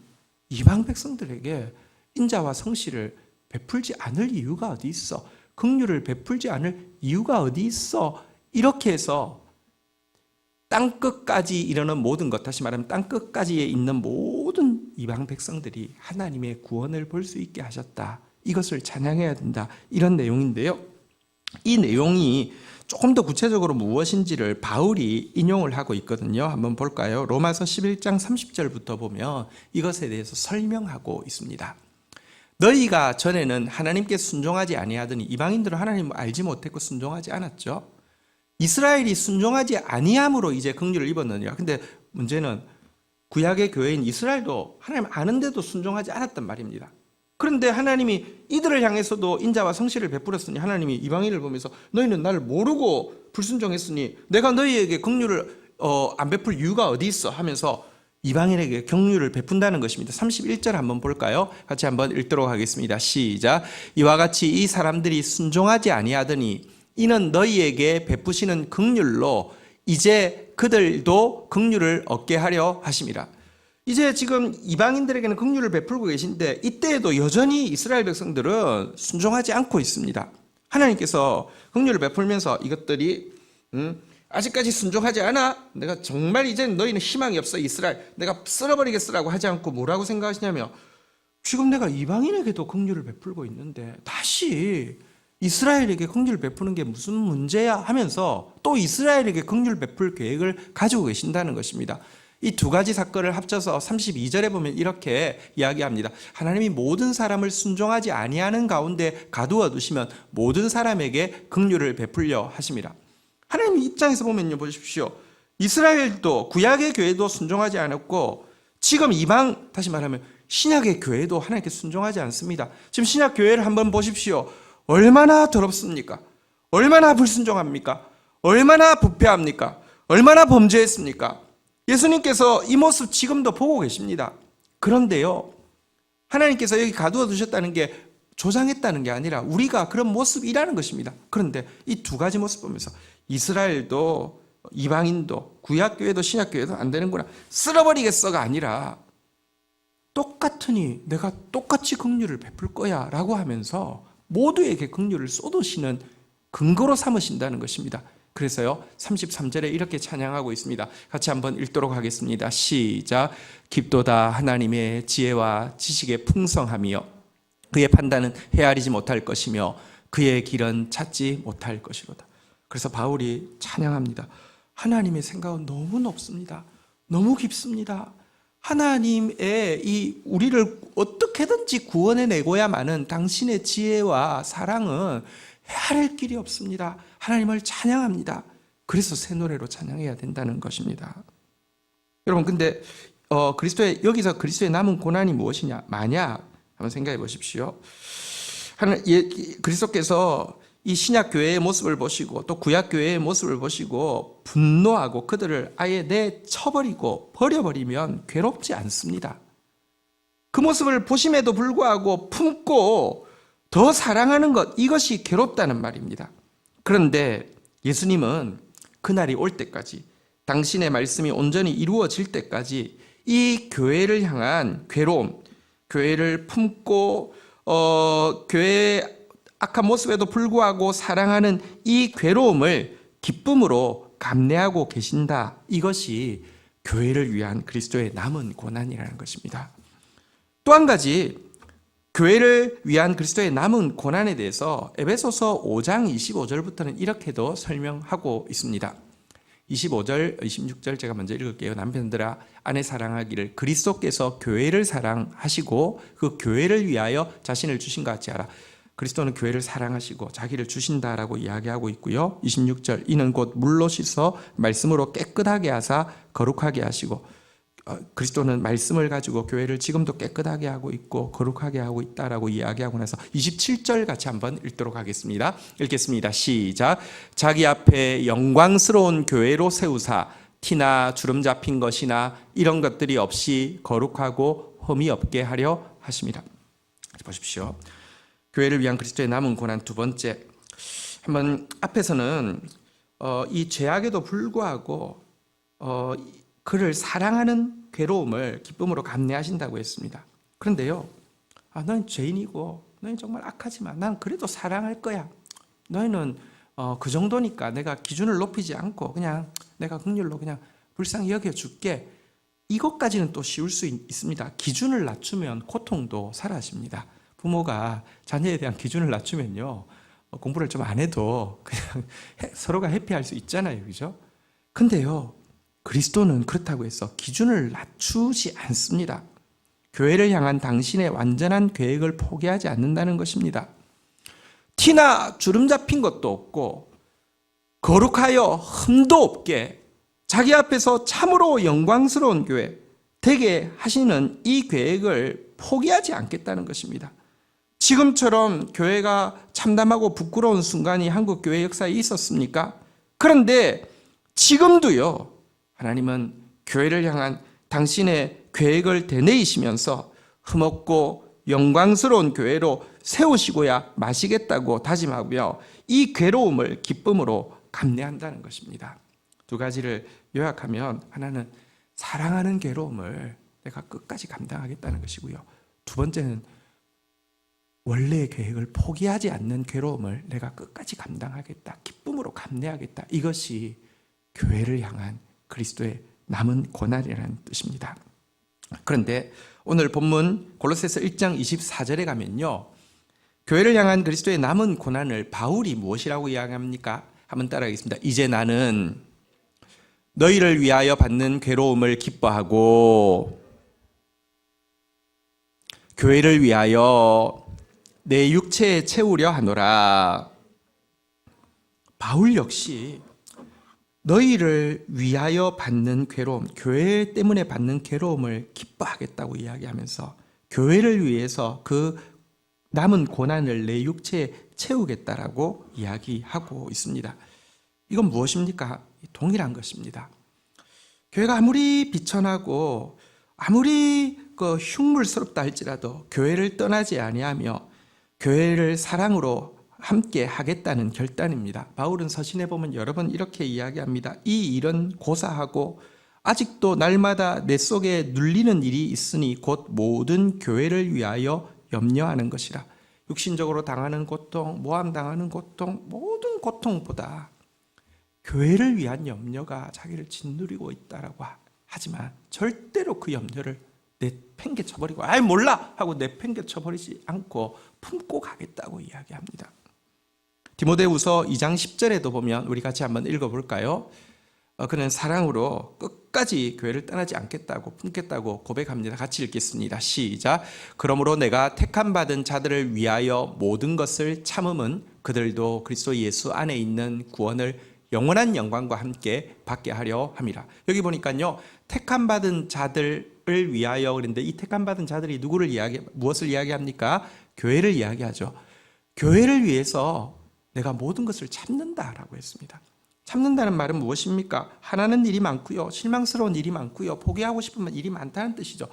이방 백성들에게 인자와 성실을 베풀지 않을 이유가 어디 있어? 긍휼을 베풀지 않을 이유가 어디 있어? 이렇게 해서 땅끝까지 이르는 모든 것, 다시 말하면 땅끝까지에 있는 모든 이방 백성들이 하나님의 구원을 볼 수 있게 하셨다. 이것을 찬양해야 된다. 이런 내용인데요. 이 내용이 조금 더 구체적으로 무엇인지를 바울이 인용을 하고 있거든요. 한번 볼까요? 로마서 11장 30절부터 보면 이것에 대해서 설명하고 있습니다. 너희가 전에는 하나님께 순종하지 아니하더니 이방인들은 하나님을 알지 못했고 순종하지 않았죠. 이스라엘이 순종하지 아니함으로 이제 긍휼을 입었느냐. 근데 문제는 구약의 교회인 이스라엘도 하나님 아는데도 순종하지 않았단 말입니다. 그런데 하나님이 이들을 향해서도 인자와 성실을 베풀었으니 하나님이 이방인을 보면서 너희는 나를 모르고 불순종했으니 내가 너희에게 긍휼을 안 베풀 이유가 어디 있어 하면서 이방인에게 긍휼을 베푼다는 것입니다. 31절 한번 볼까요? 같이 한번 읽도록 하겠습니다. 시작. 이와 같이 이 사람들이 순종하지 아니하더니 이는 너희에게 베푸시는 긍휼로 이제 그들도 긍휼을 얻게 하려 하심이라. 이제 지금 이방인들에게는 긍휼을 베풀고 계신데 이때에도 여전히 이스라엘 백성들은 순종하지 않고 있습니다. 하나님께서 긍휼을 베풀면서 이것들이 아직까지 순종하지 않아? 내가 정말 이제 너희는 희망이 없어 이스라엘 내가 쓸어버리겠으라고 하지 않고 뭐라고 생각하시냐면 지금 내가 이방인에게도 긍휼을 베풀고 있는데 다시 이스라엘에게 긍휼을 베푸는 게 무슨 문제야 하면서 또 이스라엘에게 긍휼을 베풀 계획을 가지고 계신다는 것입니다. 이 두 가지 사건을 합쳐서 32절에 보면 이렇게 이야기합니다. 하나님이 모든 사람을 순종하지 아니하는 가운데 가두어 두시면 모든 사람에게 긍휼을 베풀려 하심이라. 하나님 입장에서 보면요, 보십시오. 이스라엘도 구약의 교회도 순종하지 않았고 지금 이방, 다시 말하면 신약의 교회도 하나님께 순종하지 않습니다. 지금 신약 교회를 한번 보십시오. 얼마나 더럽습니까? 얼마나 불순종합니까? 얼마나 부패합니까? 얼마나 범죄했습니까? 예수님께서 이 모습 지금도 보고 계십니다. 그런데요, 하나님께서 여기 가두어 두셨다는 게 조장했다는 게 아니라 우리가 그런 모습이라는 것입니다. 그런데 이 두 가지 모습 보면서 이스라엘도 이방인도 구약교회도 신약교회도 안 되는구나, 쓸어버리겠어가 아니라 똑같으니 내가 똑같이 긍휼을 베풀 거야 라고 하면서 모두에게 긍휼을 쏟으시는 근거로 삼으신다는 것입니다. 그래서요, 33절에 이렇게 찬양하고 있습니다. 같이 한번 읽도록 하겠습니다. 시작. 깊도다 하나님의 지혜와 지식의 풍성함이요 그의 판단은 헤아리지 못할 것이며 그의 길은 찾지 못할 것이로다. 그래서 바울이 찬양합니다. 하나님의 생각은 너무 높습니다. 너무 깊습니다. 하나님의 이 우리를 어떻게든지 구원해내고야만은 당신의 지혜와 사랑은 헤아릴 길이 없습니다. 하나님을 찬양합니다. 그래서 새 노래로 찬양해야 된다는 것입니다. 여러분, 근데 여기서 그리스도의 남은 고난이 무엇이냐? 만약 한번 생각해 보십시오. 그리스도께서 이 신약 교회의 모습을 보시고 또 구약 교회의 모습을 보시고 분노하고 그들을 아예 내쳐버리고 버려버리면 괴롭지 않습니다. 그 모습을 보심에도 불구하고 품고 더 사랑하는 것, 이것이 괴롭다는 말입니다. 그런데 예수님은 그날이 올 때까지, 당신의 말씀이 온전히 이루어질 때까지 이 교회를 향한 괴로움, 교회를 품고 교회의 악한 모습에도 불구하고 사랑하는 이 괴로움을 기쁨으로 감내하고 계신다. 이것이 교회를 위한 그리스도의 남은 고난이라는 것입니다. 또 한 가지, 교회를 위한 그리스도의 남은 고난에 대해서 에베소서 5장 25절부터는 이렇게도 설명하고 있습니다. 25절, 26절 제가 먼저 읽을게요. 남편들아 아내 사랑하기를 그리스도께서 교회를 사랑하시고 그 교회를 위하여 자신을 주신 것 같이 하라. 그리스도는 교회를 사랑하시고 자기를 주신다라고 이야기하고 있고요. 26절, 이는 곧 물로 씻어 말씀으로 깨끗하게 하사 거룩하게 하시고, 그리스도는 말씀을 가지고 교회를 지금도 깨끗하게 하고 있고 거룩하게 하고 있다라고 이야기하고 나서 27절 같이 한번 읽도록 하겠습니다. 읽겠습니다. 시작. 자기 앞에 영광스러운 교회로 세우사 티나 주름 잡힌 것이나 이런 것들이 없이 거룩하고 흠이 없게 하려 하심이라. 보십시오. 교회를 위한 그리스도의 남은 고난 두 번째, 한번 앞에서는 이 죄악에도 불구하고 그를 사랑하는 괴로움을 기쁨으로 감내하신다고 했습니다. 그런데요, 너는 죄인이고 너는 정말 악하지만 난 그래도 사랑할 거야. 너희는 그 정도니까 내가 기준을 높이지 않고 그냥 내가 긍휼로 그냥 불쌍히 여겨줄게. 이것까지는 또 쉬울 수 있습니다. 기준을 낮추면 고통도 사라집니다. 부모가 자녀에 대한 기준을 낮추면요, 공부를 좀 안 해도 그냥 서로가 해피할 수 있잖아요. 그죠? 근데요, 그리스도는 그렇다고 해서 기준을 낮추지 않습니다. 교회를 향한 당신의 완전한 계획을 포기하지 않는다는 것입니다. 티나 주름 잡힌 것도 없고 거룩하여 흠도 없게 자기 앞에서 참으로 영광스러운 교회 되게 하시는 이 계획을 포기하지 않겠다는 것입니다. 지금처럼 교회가 참담하고 부끄러운 순간이 한국 교회 역사에 있었습니까? 그런데 지금도요, 하나님은 교회를 향한 당신의 계획을 되뇌이시면서 흠없고 영광스러운 교회로 세우시고야 마시겠다고 다짐하며 이 괴로움을 기쁨으로 감내한다는 것입니다. 두 가지를 요약하면, 하나는 사랑하는 괴로움을 내가 끝까지 감당하겠다는 것이고요. 두 번째는 원래의 계획을 포기하지 않는 괴로움을 내가 끝까지 감당하겠다, 기쁨으로 감내하겠다. 이것이 교회를 향한 그리스도의 남은 고난이라는 뜻입니다. 그런데 오늘 본문 골로새서 1장 24절에 가면요, 교회를 향한 그리스도의 남은 고난을 바울이 무엇이라고 이야기합니까? 한번 따라하겠습니다. 이제 나는 너희를 위하여 받는 괴로움을 기뻐하고 교회를 위하여 내 육체에 채우려 하노라. 바울 역시 너희를 위하여 받는 괴로움, 교회 때문에 받는 괴로움을 기뻐하겠다고 이야기하면서 교회를 위해서 그 남은 고난을 내 육체에 채우겠다라고 이야기하고 있습니다. 이건 무엇입니까? 동일한 것입니다. 교회가 아무리 비천하고 아무리 흉물스럽다 할지라도 교회를 떠나지 아니하며 교회를 사랑으로 함께 하겠다는 결단입니다. 바울은 서신에 보면 여러 번 이렇게 이야기합니다. 이 일은 고사하고 아직도 날마다 내 속에 눌리는 일이 있으니 곧 모든 교회를 위하여 염려하는 것이라. 육신적으로 당하는 고통, 모함당하는 고통, 모든 고통보다 교회를 위한 염려가 자기를 짓누르고 있다라고 하지만 절대로 그 염려를 내팽개쳐버리고 아이 몰라 하고 내팽개쳐버리지 않고 품고 가겠다고 이야기합니다. 디모데후서 2장 10절에도 보면 우리 같이 한번 읽어볼까요? 그는 사랑으로 끝까지 교회를 떠나지 않겠다고 품겠다고 고백합니다. 같이 읽겠습니다. 시작. 그러므로 내가 택함 받은 자들을 위하여 모든 것을 참음은 그들도 그리스도 예수 안에 있는 구원을 영원한 영광과 함께 받게 하려 함이라. 여기 보니까요, 택함 받은 자들을 위하여 그런데 이 택함 받은 자들이 무엇을 이야기합니까? 교회를 이야기하죠. 교회를 위해서 내가 모든 것을 참는다라고 했습니다. 참는다는 말은 무엇입니까? 하나는 일이 많고요, 실망스러운 일이 많고요, 포기하고 싶은 일이 많다는 뜻이죠.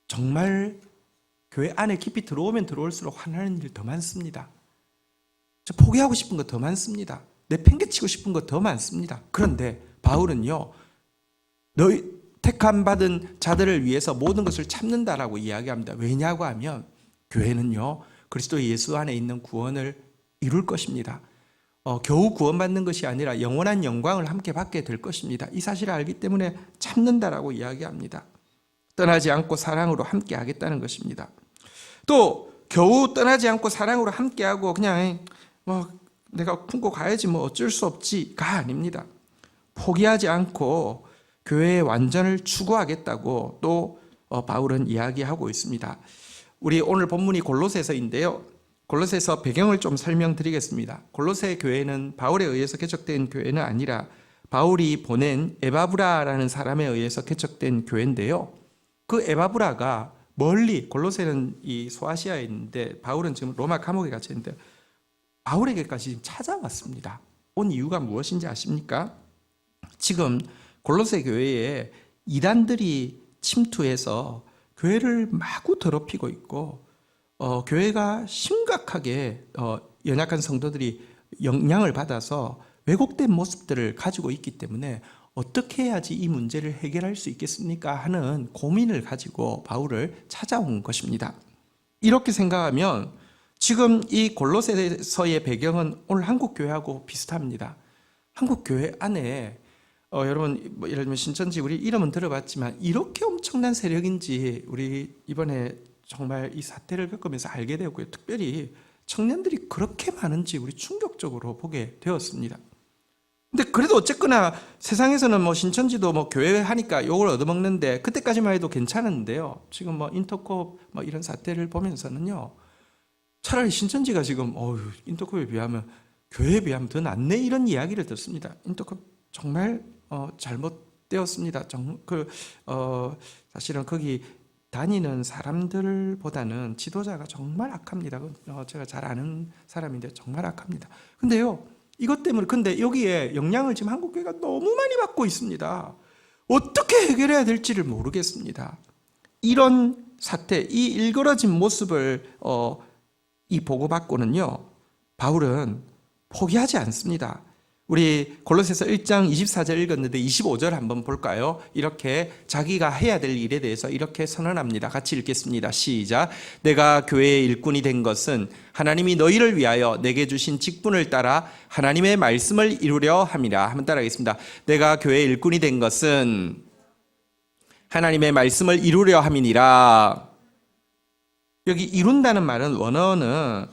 정말 교회 안에 깊이 들어오면 들어올수록 하나는 일 더 많습니다. 포기하고 싶은 거 더 많습니다. 내팽개치고 싶은 거 더 많습니다. 그런데 바울은요, 너희 택함 받은 자들을 위해서 모든 것을 참는다라고 이야기합니다. 왜냐고 하면 교회는요, 그리스도 예수 안에 있는 구원을 이룰 것입니다. 겨우 구원받는 것이 아니라 영원한 영광을 함께 받게 될 것입니다. 이 사실을 알기 때문에 참는다라고 이야기합니다. 떠나지 않고 사랑으로 함께 하겠다는 것입니다. 또 겨우 떠나지 않고 사랑으로 함께하고 그냥 내가 품고 가야지 어쩔 수 없지가 아닙니다. 포기하지 않고 교회의 완전을 추구하겠다고 또 바울은 이야기하고 있습니다. 우리 오늘 본문이 골로새서인데요. 골로새서 배경을 좀 설명드리겠습니다. 골로새 교회는 바울에 의해서 개척된 교회는 아니라 바울이 보낸 에바브라라는 사람에 의해서 개척된 교회인데요. 그 에바브라가 멀리, 골로새는 이 소아시아에 있는데 바울은 지금 로마 감옥에 갇혀 있는데 바울에게까지 지금 찾아왔습니다. 온 이유가 무엇인지 아십니까? 지금 골로새 교회에 이단들이 침투해서 교회를 마구 더럽히고 있고 교회가 심각하게 연약한 성도들이 영향을 받아서 왜곡된 모습들을 가지고 있기 때문에 어떻게 해야지 이 문제를 해결할 수 있겠습니까? 하는 고민을 가지고 바울을 찾아온 것입니다. 이렇게 생각하면 지금 이 골로새서의 배경은 오늘 한국교회하고 비슷합니다. 한국교회 안에 여러분 예를 들면 신천지 우리 이름은 들어봤지만 이렇게 엄청난 세력인지 우리 이번에 정말 이 사태를 겪으면서 알게 되었고요. 특별히 청년들이 그렇게 많은지 우리 충격적으로 보게 되었습니다. 근데 그래도 어쨌거나 세상에서는 신천지도 교회 하니까 욕을 얻어먹는데 그때까지만 해도 괜찮은데요. 지금 인터콥 이런 사태를 보면서는요. 차라리 신천지가 지금 인터콥에 비하면 교회에 비하면 더 낫네 이런 이야기를 듣습니다. 인터콥 정말 잘못되었습니다. 사실은 거기 다니는 사람들보다는 지도자가 정말 악합니다. 제가 잘 아는 사람인데 정말 악합니다. 근데요, 이것 때문에 근데 여기에 영향을 지금 한국교회가 너무 많이 받고 있습니다. 어떻게 해결해야 될지를 모르겠습니다. 이런 사태, 이 일그러진 모습을 이 보고받고는요, 바울은 포기하지 않습니다. 우리 골로새서 1장 24절 읽었는데 25절 한번 볼까요? 이렇게 자기가 해야 될 일에 대해서 이렇게 선언합니다. 같이 읽겠습니다. 시작. 내가 교회의 일꾼이 된 것은 하나님이 너희를 위하여 내게 주신 직분을 따라 하나님의 말씀을 이루려 함이라. 한번 따라하겠습니다. 내가 교회의 일꾼이 된 것은 하나님의 말씀을 이루려 함이니라. 여기 이룬다는 말은 원어는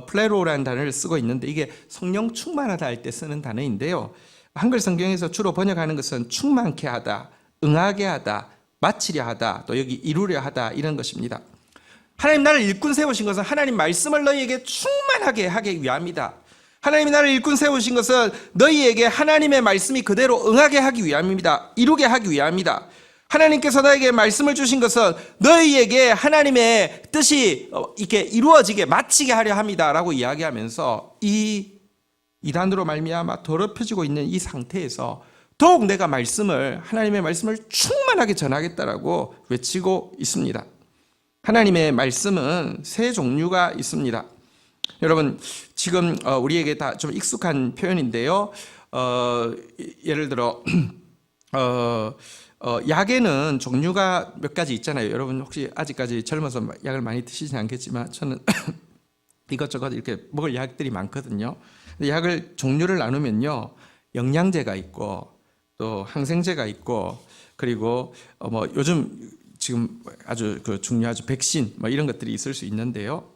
플레로라는 단어를 쓰고 있는데 이게 성령 충만하다 할 때 쓰는 단어인데요. 한글 성경에서 주로 번역하는 것은 충만케 하다, 응하게 하다, 마치려 하다, 또 여기 이루려 하다 이런 것입니다. 하나님 나를 일꾼 세우신 것은 하나님 말씀을 너희에게 충만하게 하기 위함이다. 하나님이 나를 일꾼 세우신 것은 너희에게 하나님의 말씀이 그대로 응하게 하기 위함입니다. 이루게 하기 위함이다. 하나님께서 너에게 말씀을 주신 것은 너희에게 하나님의 뜻이 이렇게 이루어지게 마치게 하려 합니다라고 이야기하면서 이 이단으로 말미암아 더럽혀지고 있는 이 상태에서 더욱 내가 하나님의 말씀을 충만하게 전하겠다라고 외치고 있습니다. 하나님의 말씀은 세 종류가 있습니다. 여러분 지금 우리에게 다 좀 익숙한 표현인데요. 예를 들어 약에는 종류가 몇 가지 있잖아요. 여러분 혹시 아직까지 젊어서 약을 많이 드시진 않겠지만 저는 이것저것 이렇게 먹을 약들이 많거든요. 근데 약을 종류를 나누면요, 영양제가 있고 또 항생제가 있고 그리고 뭐 요즘 지금 아주 중요하죠, 백신 뭐 이런 것들이 있을 수 있는데요.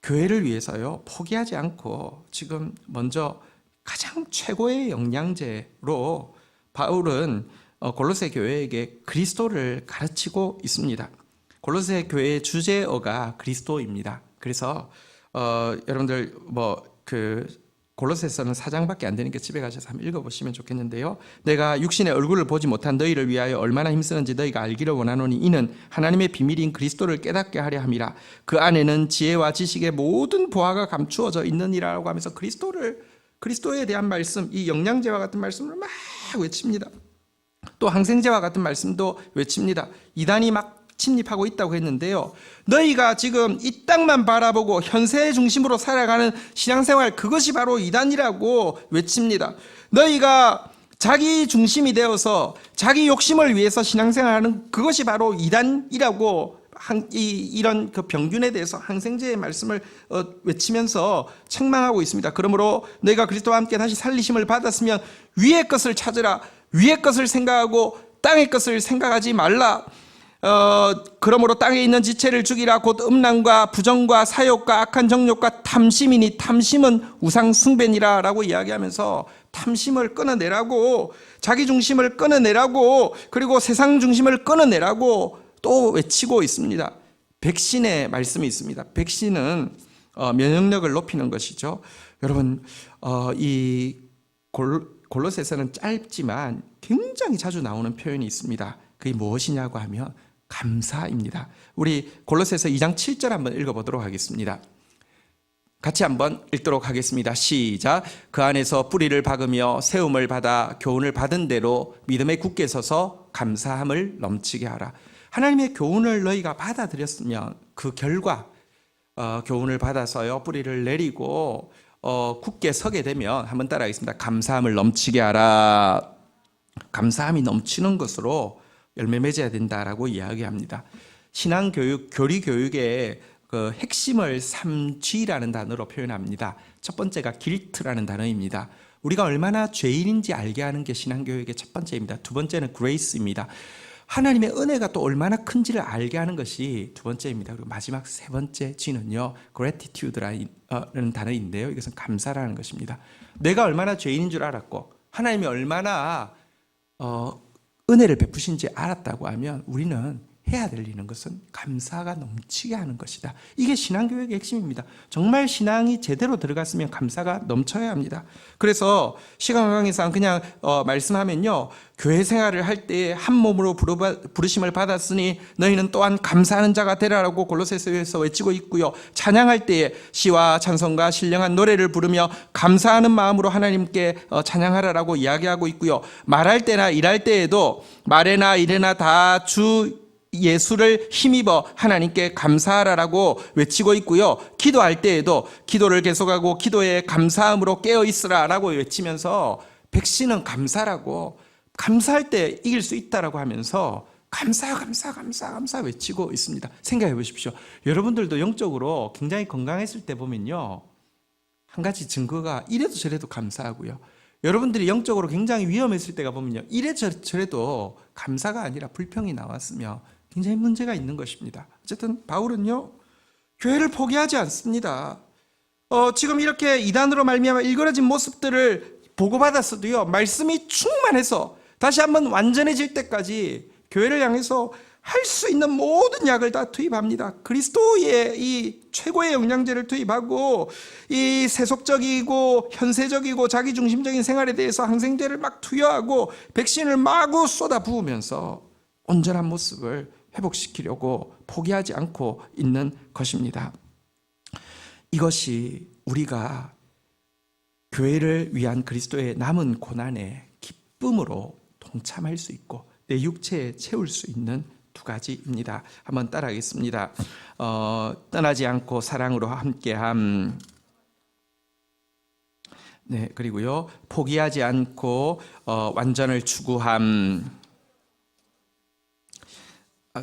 교회를 위해서요 포기하지 않고 지금 먼저 가장 최고의 영양제로 바울은 골로새 교회에게 그리스도를 가르치고 있습니다. 골로새 교회의 주제어가 그리스도입니다. 그래서 여러분들 골로새서는 4장밖에 안 되니까 집에 가셔서 한번 읽어보시면 좋겠는데요. 내가 육신의 얼굴을 보지 못한 너희를 위하여 얼마나 힘쓰는지 너희가 알기를 원하노니 이는 하나님의 비밀인 그리스도를 깨닫게 하려 함이라. 그 안에는 지혜와 지식의 모든 보화가 감추어져 있느니라고 하면서 그리스도에 대한 말씀, 이 영양제와 같은 말씀을 막 외칩니다. 또 항생제와 같은 말씀도 외칩니다. 이단이 막 침입하고 있다고 했는데요. 너희가 지금 이 땅만 바라보고 현세 중심으로 살아가는 신앙생활, 그것이 바로 이단이라고 외칩니다. 너희가 자기 중심이 되어서 자기 욕심을 위해서 신앙생활하는 그것이 바로 이단이라고 이런 그 병균에 대해서 항생제의 말씀을 외치면서 책망하고 있습니다. 그러므로 너희가 그리스도와 함께 다시 살리심을 받았으면 위의 것을 찾으라. 위의 것을 생각하고 땅의 것을 생각하지 말라. 그러므로 땅에 있는 지체를 죽이라. 곧 음란과 부정과 사욕과 악한 정욕과 탐심이니 탐심은 우상 숭배니라 라고 이야기하면서 탐심을 끊어내라고, 자기 중심을 끊어내라고, 그리고 세상 중심을 끊어내라고 또 외치고 있습니다. 백신의 말씀이 있습니다. 백신은 면역력을 높이는 것이죠. 여러분 이 골로새서는 짧지만 굉장히 자주 나오는 표현이 있습니다. 그게 무엇이냐고 하면 감사입니다. 우리 골로새서 2장 7절 한번 읽어보도록 하겠습니다. 같이 한번 읽도록 하겠습니다. 시작. 그 안에서 뿌리를 박으며 세움을 받아 교훈을 받은 대로 믿음에 굳게 서서 감사함을 넘치게 하라. 하나님의 교훈을 너희가 받아들였으면 그 결과 교훈을 받아서요 뿌리를 내리고 굳게 서게 되면, 한번 따라하겠습니다. 감사함을 넘치게 하라. 감사함이 넘치는 것으로 열매 맺어야 된다라고 이야기합니다. 신앙교육, 교리교육의 그 핵심을 3G라는 단어로 표현합니다. 첫 번째가 길트라는 단어입니다. 우리가 얼마나 죄인인지 알게 하는 게 신앙교육의 첫 번째입니다. 두 번째는 그레이스입니다. 하나님의 은혜가 또 얼마나 큰지를 알게 하는 것이 두 번째입니다. 그리고 마지막 세 번째 G는요, gratitude라는 단어인데요, 이것은 감사라는 것입니다. 내가 얼마나 죄인인 줄 알았고 하나님이 얼마나 은혜를 베푸신지 알았다고 하면 우리는 해야 될 일은 것은 감사가 넘치게 하는 것이다. 이게 신앙교육의 핵심입니다. 정말 신앙이 제대로 들어갔으면 감사가 넘쳐야 합니다. 그래서 시간 관계상 그냥 말씀하면요, 교회 생활을 할 때에 한 몸으로 부르심을 받았으니 너희는 또한 감사하는 자가 되라라고 골로새서에서 외치고 있고요. 찬양할 때에 시와 찬송과 신령한 노래를 부르며 감사하는 마음으로 하나님께 찬양하라라고 이야기하고 있고요. 말할 때나 일할 때에도 말에나 일에나 다 주 예수를 힘입어 하나님께 감사하라라고 외치고 있고요. 기도할 때에도 기도를 계속하고 기도에 감사함으로 깨어 있으라라고 외치면서 백신은 감사라고, 감사할 때 이길 수 있다라고 하면서 감사 외치고 있습니다. 생각해 보십시오. 여러분들도 영적으로 굉장히 건강했을 때 보면요, 한 가지 증거가 이래도 저래도 감사하고요. 여러분들이 영적으로 굉장히 위험했을 때가 보면요, 이래저래도 감사가 아니라 불평이 나왔으며 굉장히 문제가 있는 것입니다. 어쨌든 바울은요, 교회를 포기하지 않습니다. 지금 이렇게 이단으로 말미암아 일그러진 모습들을 보고받았어도요, 말씀이 충만해서 다시 한번 완전해질 때까지 교회를 향해서 할 수 있는 모든 약을 다 투입합니다. 그리스도의 이 최고의 영양제를 투입하고, 이 세속적이고 현세적이고 자기중심적인 생활에 대해서 항생제를 막 투여하고 백신을 마구 쏟아 부으면서 온전한 모습을 회복시키려고 포기하지 않고 있는 것입니다. 이것이 우리가 교회를 위한 그리스도의 남은 고난에 기쁨으로 동참할 수 있고 내 육체에 채울 수 있는 두 가지입니다. 한번 따라하겠습니다. 떠나지 않고 사랑으로 함께함. 네, 그리고요, 포기하지 않고 완전을 추구함.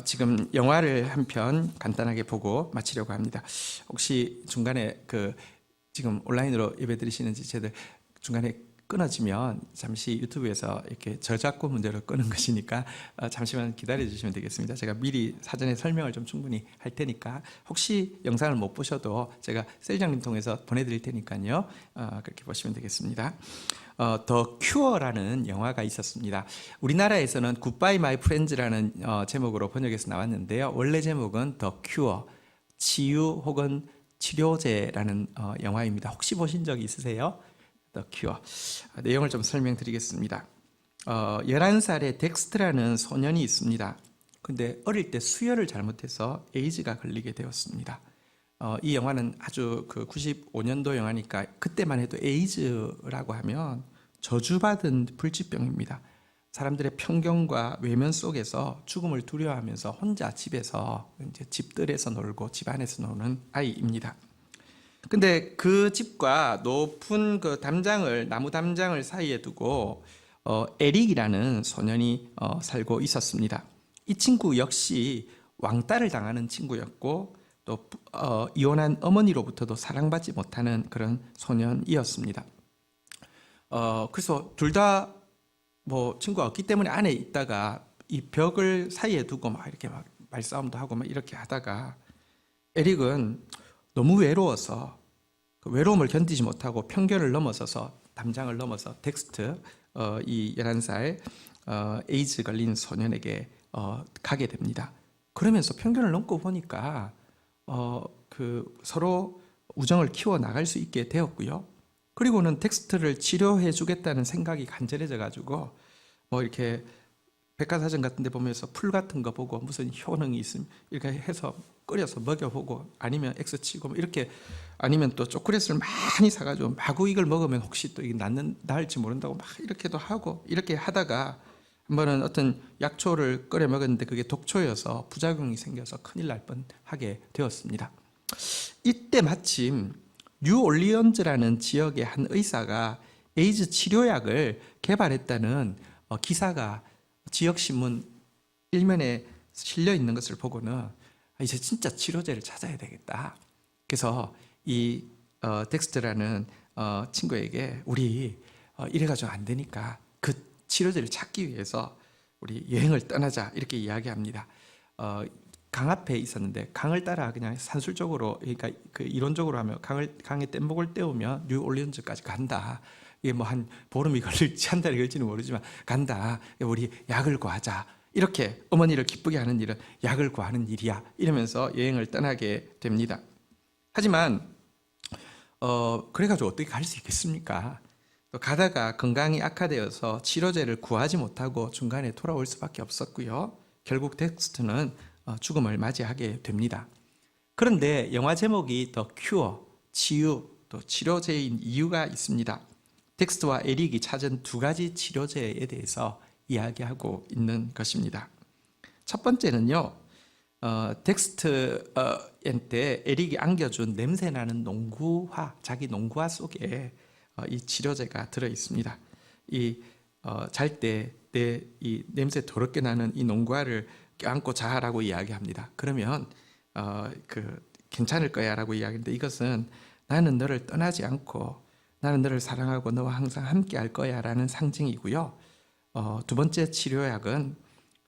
지금 영화를 한 편 간단하게 보고 마치려고 합니다. 혹시 중간에 지금 온라인으로 예배 드리시는지 쟤들 중간에 끊어지면 잠시 유튜브에서 이렇게 저작권 문제로 끄는 것이니까 잠시만 기다려 주시면 되겠습니다. 제가 미리 사전에 설명을 좀 충분히 할 테니까 혹시 영상을 못 보셔도 제가 셀장님 통해서 보내드릴 테니까요. 그렇게 보시면 되겠습니다. 더 큐어라는 영화가 있었습니다. 우리나라에서는 굿바이 마이 프렌즈라는 제목으로 번역해서 나왔는데요. 원래 제목은 더 큐어, 치유 혹은 치료제라는 영화입니다. 혹시 보신 적 있으세요? 더 큐어. 내용을 좀 설명드리겠습니다. 11살의 덱스트라는 소년이 있습니다. 근데 어릴 때 수혈을 잘못해서 에이즈가 걸리게 되었습니다. 이 영화는 아주 95년도 영화니까 그때만 해도 에이즈라고 하면 저주받은 불치병입니다. 사람들의 편견과 외면 속에서 죽음을 두려워하면서 혼자 집에서 이제 집들에서 놀고 집 안에서 노는 아이입니다. 근데 그 집과 높은 나무 담장을 사이에 두고 에릭이라는 소년이 살고 있었습니다. 이 친구 역시 왕따를 당하는 친구였고 또 이혼한 어머니로부터도 사랑받지 못하는 그런 소년이었습니다. 그래서 둘 다 친구가 없기 때문에 안에 있다가 이 벽을 사이에 두고 막 이렇게 막 말싸움도 하고 막 이렇게 하다가 에릭은 너무 외로워서 그 외로움을 견디지 못하고 편견을 넘어서서 담장을 넘어서 덱스트 이 11살 에이즈 걸린 소년에게 가게 됩니다. 그러면서 편견을 넘고 보니까 서로 우정을 키워 나갈 수 있게 되었고요. 그리고는 덱스트를 치료해 주겠다는 생각이 간절해져 가지고 이렇게 백과사전 같은 데 보면서 풀 같은 거 보고 무슨 효능이 있으면 이렇게 해서 끓여서 먹여보고 아니면 X치고 이렇게 아니면 또 초콜릿을 많이 사가지고 마구 이걸 먹으면 혹시 또 이게 나을지 모른다고 막 이렇게도 하고 이렇게 하다가 한 번은 어떤 약초를 끓여 먹었는데 그게 독초여서 부작용이 생겨서 큰일 날 뻔하게 되었습니다. 이때 마침 뉴올리언즈라는 지역의 한 의사가 에이즈 치료약을 개발했다는 기사가 지역신문 일면에 실려 있는 것을 보고는 이제 진짜 치료제를 찾아야 되겠다. 그래서 이 덱스트라는 친구에게 우리 이래가지고 안 되니까 그 치료제를 찾기 위해서 우리 여행을 떠나자 이렇게 이야기합니다. 강 앞에 있었는데 강을 따라 그냥 산술적으로 그러니까 이론적으로 하면 강에 뗏목을 떼우면 뉴올리언즈까지 간다. 이게 한 보름이 걸릴지 한 달이 걸릴지는 모르지만 간다. 우리 약을 구하자. 이렇게 어머니를 기쁘게 하는 일은 약을 구하는 일이야. 이러면서 여행을 떠나게 됩니다. 하지만 그래가지고 어떻게 갈 수 있겠습니까? 또 가다가 건강이 악화되어서 치료제를 구하지 못하고 중간에 돌아올 수밖에 없었고요. 결국 덱스트는 죽음을 맞이하게 됩니다. 그런데 영화 제목이 더 큐어, 치유, 또 치료제인 이유가 있습니다. 덱스트와 에릭이 찾은 두 가지 치료제에 대해서 이야기하고 있는 것입니다. 첫 번째는요, 덱스트한테 에릭이 안겨준 냄새나는 농구화, 자기 농구화 속에 이 치료제가 들어 있습니다. 잘 때 내 이 냄새 더럽게 나는 이 농구화를 껴안고 자라고 이야기합니다. 그러면 괜찮을 거야라고 이야기하는데 이것은 나는 너를 떠나지 않고 나는 너를 사랑하고 너와 항상 함께 할 거야 라는 상징이고요. 두 번째 치료약은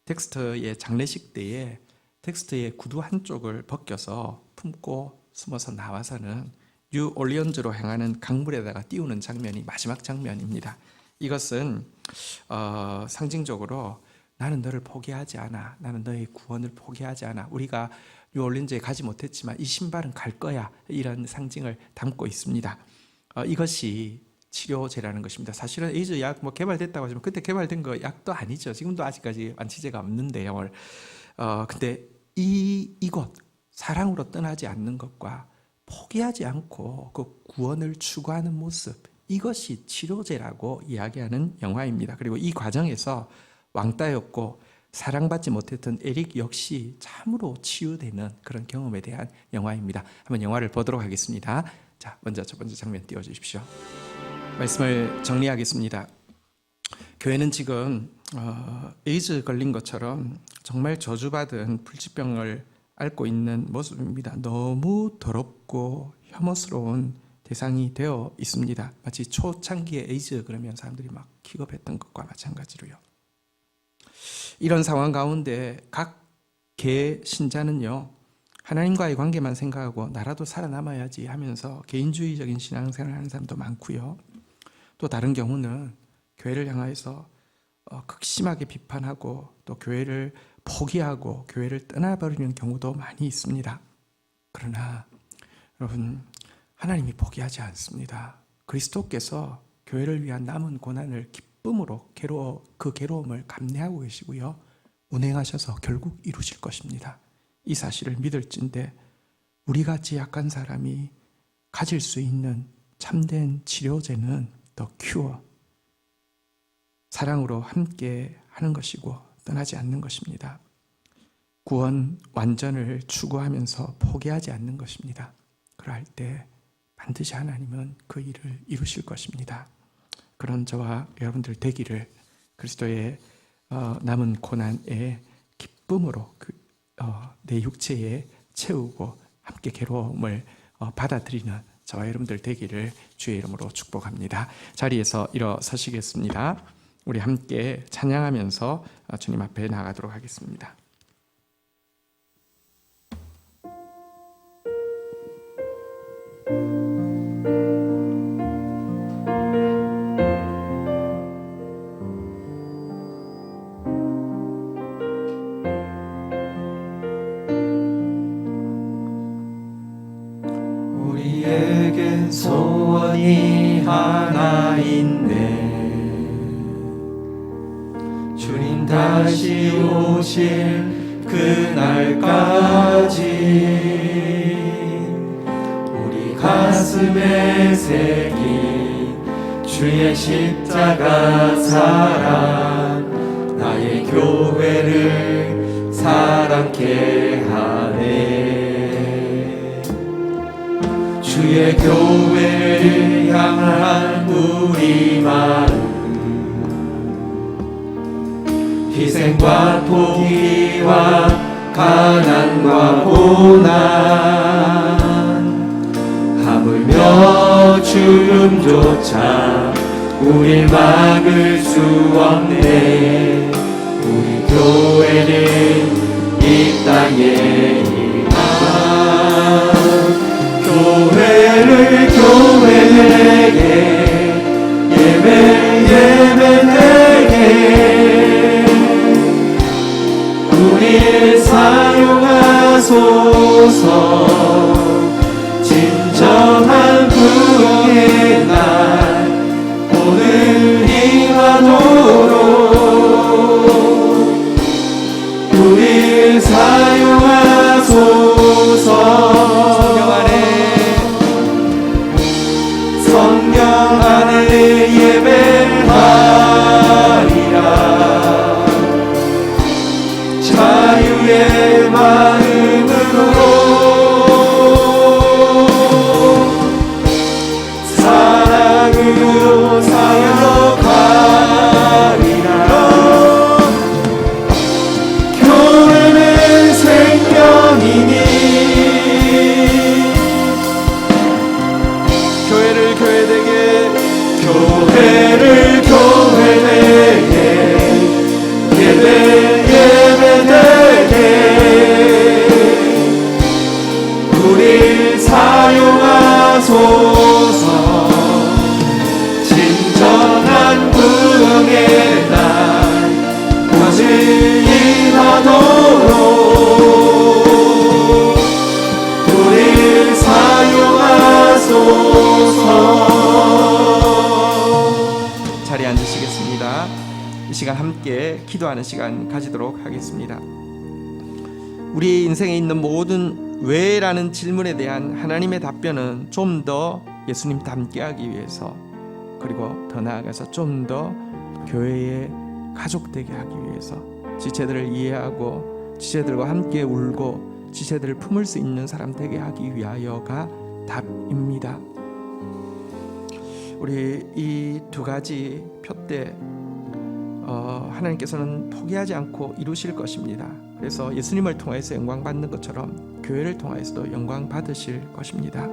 덱스터의 장례식 때에 덱스터의 구두 한쪽을 벗겨서 품고 숨어서 나와서는 뉴올리언즈로 향하는 강물에다가 띄우는 장면이 마지막 장면입니다. 이것은 상징적으로 나는 너를 포기하지 않아. 나는 너의 구원을 포기하지 않아. 우리가 뉴올리언즈에 가지 못했지만 이 신발은 갈 거야. 이런 상징을 담고 있습니다. 이것이 치료제라는 것입니다. 사실은 에이즈 약 개발됐다고 하지만 그때 개발된 거 약도 아니죠. 지금도 아직까지 완치제가 없는데요. 근데 이곳 사랑으로 떠나지 않는 것과 포기하지 않고 그 구원을 추구하는 모습, 이것이 치료제라고 이야기하는 영화입니다. 그리고 이 과정에서 왕따였고 사랑받지 못했던 에릭 역시 참으로 치유되는 그런 경험에 대한 영화입니다. 한번 영화를 보도록 하겠습니다. 자, 먼저 첫 번째 장면 띄워주십시오. 말씀을 정리하겠습니다. 교회는 지금 에이즈 걸린 것처럼 정말 저주받은 불치병을 앓고 있는 모습입니다. 너무 더럽고 혐오스러운 대상이 되어 있습니다. 마치 초창기에 에이즈 그러면 사람들이 막 기겁했던 것과 마찬가지로요. 이런 상황 가운데 각 개 신자는요, 하나님과의 관계만 생각하고 나라도 살아남아야지 하면서 개인주의적인 신앙생활을 하는 사람도 많고요. 또 다른 경우는 교회를 향해서 극심하게 비판하고 또 교회를 포기하고 교회를 떠나버리는 경우도 많이 있습니다. 그러나 여러분, 하나님이 포기하지 않습니다. 그리스도께서 교회를 위한 남은 고난을 기쁨으로 그 괴로움을 감내하고 계시고요, 운행하셔서 결국 이루실 것입니다. 이 사실을 믿을진데 우리같이 약한 사람이 가질 수 있는 참된 치료제는 더 큐어, 사랑으로 함께 하는 것이고 떠나지 않는 것입니다. 구원 완전을 추구하면서 포기하지 않는 것입니다. 그럴 때 반드시 하나님은 그 일을 이루실 것입니다. 그런 저와 여러분들 되기를 그리스도의 남은 고난에 기쁨으로 내 육체에 채우고 함께 괴로움을 받아들이는 저와 여러분들 되기를 주의 이름으로 축복합니다. 자리에서 일어서시겠습니다. 우리 함께 찬양하면서 주님 앞에 나가도록 하겠습니다. 우리에겐 소원이 하나 있네. 주님 다시 오실 그날까지 우리 가슴에 새긴 주의 십자가 사랑, 나의 교회를 사랑케 하네. 주의 교회를 향한 우리 마음, 희생과 포기와 가난과 고난, 하물며 죽음조차 우릴 막을 수 없네. 우리 교회는 이 땅에 있다. 교회에게 예배되게 우릴 사용하소서. 진정한 부흥의 날 오늘 임하도록 우릴 사용하소서. 성령 안에 예배하리라. 자유의 마음으로 감사합니다. 이 시간 함께 기도하는 시간 가지도록 하겠습니다. 우리 인생에 있는 모든 왜라는 질문에 대한 하나님의 답변은 좀 더 예수님 닮게하기 위해서, 그리고 더 나아가서 좀 더 교회의 가족 되게 하기 위해서, 지체들을 이해하고 지체들과 함께 울고 지체들을 품을 수 있는 사람 되게 하기 위하여가 답입니다. 우리 이 두 가지 표대 하나님께서는 포기하지 않고 이루실 것입니다. 그래서 예수님을 통해서 영광 받는 것처럼 교회를 통해서도 영광 받으실 것입니다.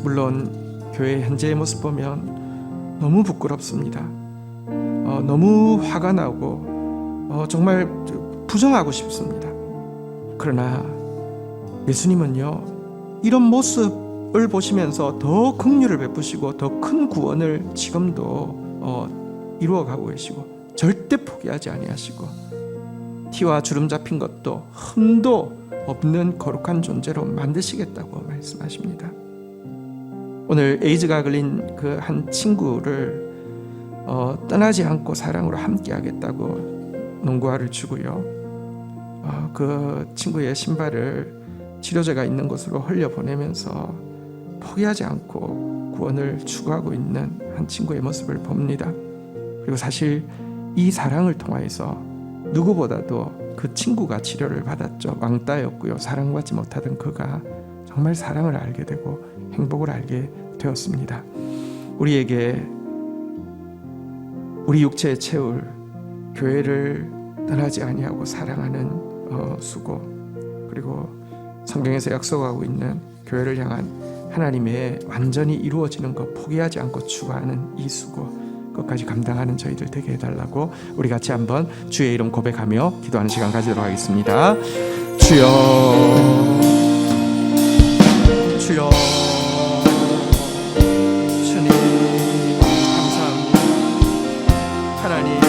물론 교회 현재의 모습 보면 너무 부끄럽습니다. 너무 화가 나고 정말 부정하고 싶습니다. 그러나 예수님은요, 이런 모습을 보시면서 더 긍휼을 베푸시고 더 큰 구원을 지금도 이루어가고 계시고 절대 포기하지 아니하시고 티와 주름 잡힌 것도 흠도 없는 거룩한 존재로 만드시겠다고 말씀하십니다. 오늘 에이즈가 걸린 그 한 친구를 떠나지 않고 사랑으로 함께하겠다고 농구화를 주고요, 그 친구의 신발을 치료제가 있는 곳으로 흘려보내면서 포기하지 않고 구원을 추구하고 있는 한 친구의 모습을 봅니다. 그리고 사실 이 사랑을 통하여서 누구보다도 그 친구가 치료를 받았죠. 왕따였고요, 사랑받지 못하던 그가 정말 사랑을 알게 되고 행복을 알게 되었습니다. 우리에게 우리 육체에 채울 교회를 떠나지 아니하고 사랑하는 수고, 그리고 성경에서 약속하고 있는 교회를 향한 하나님의 완전히 이루어지는 것 포기하지 않고 추구하는 이 수고, 끝까지 감당하는 저희들 되게 해달라고 우리 같이 한번 주의 이름 고백하며 기도하는 시간 가지도록 하겠습니다. 주여, 주여, 주님 감사합니다. 하나님,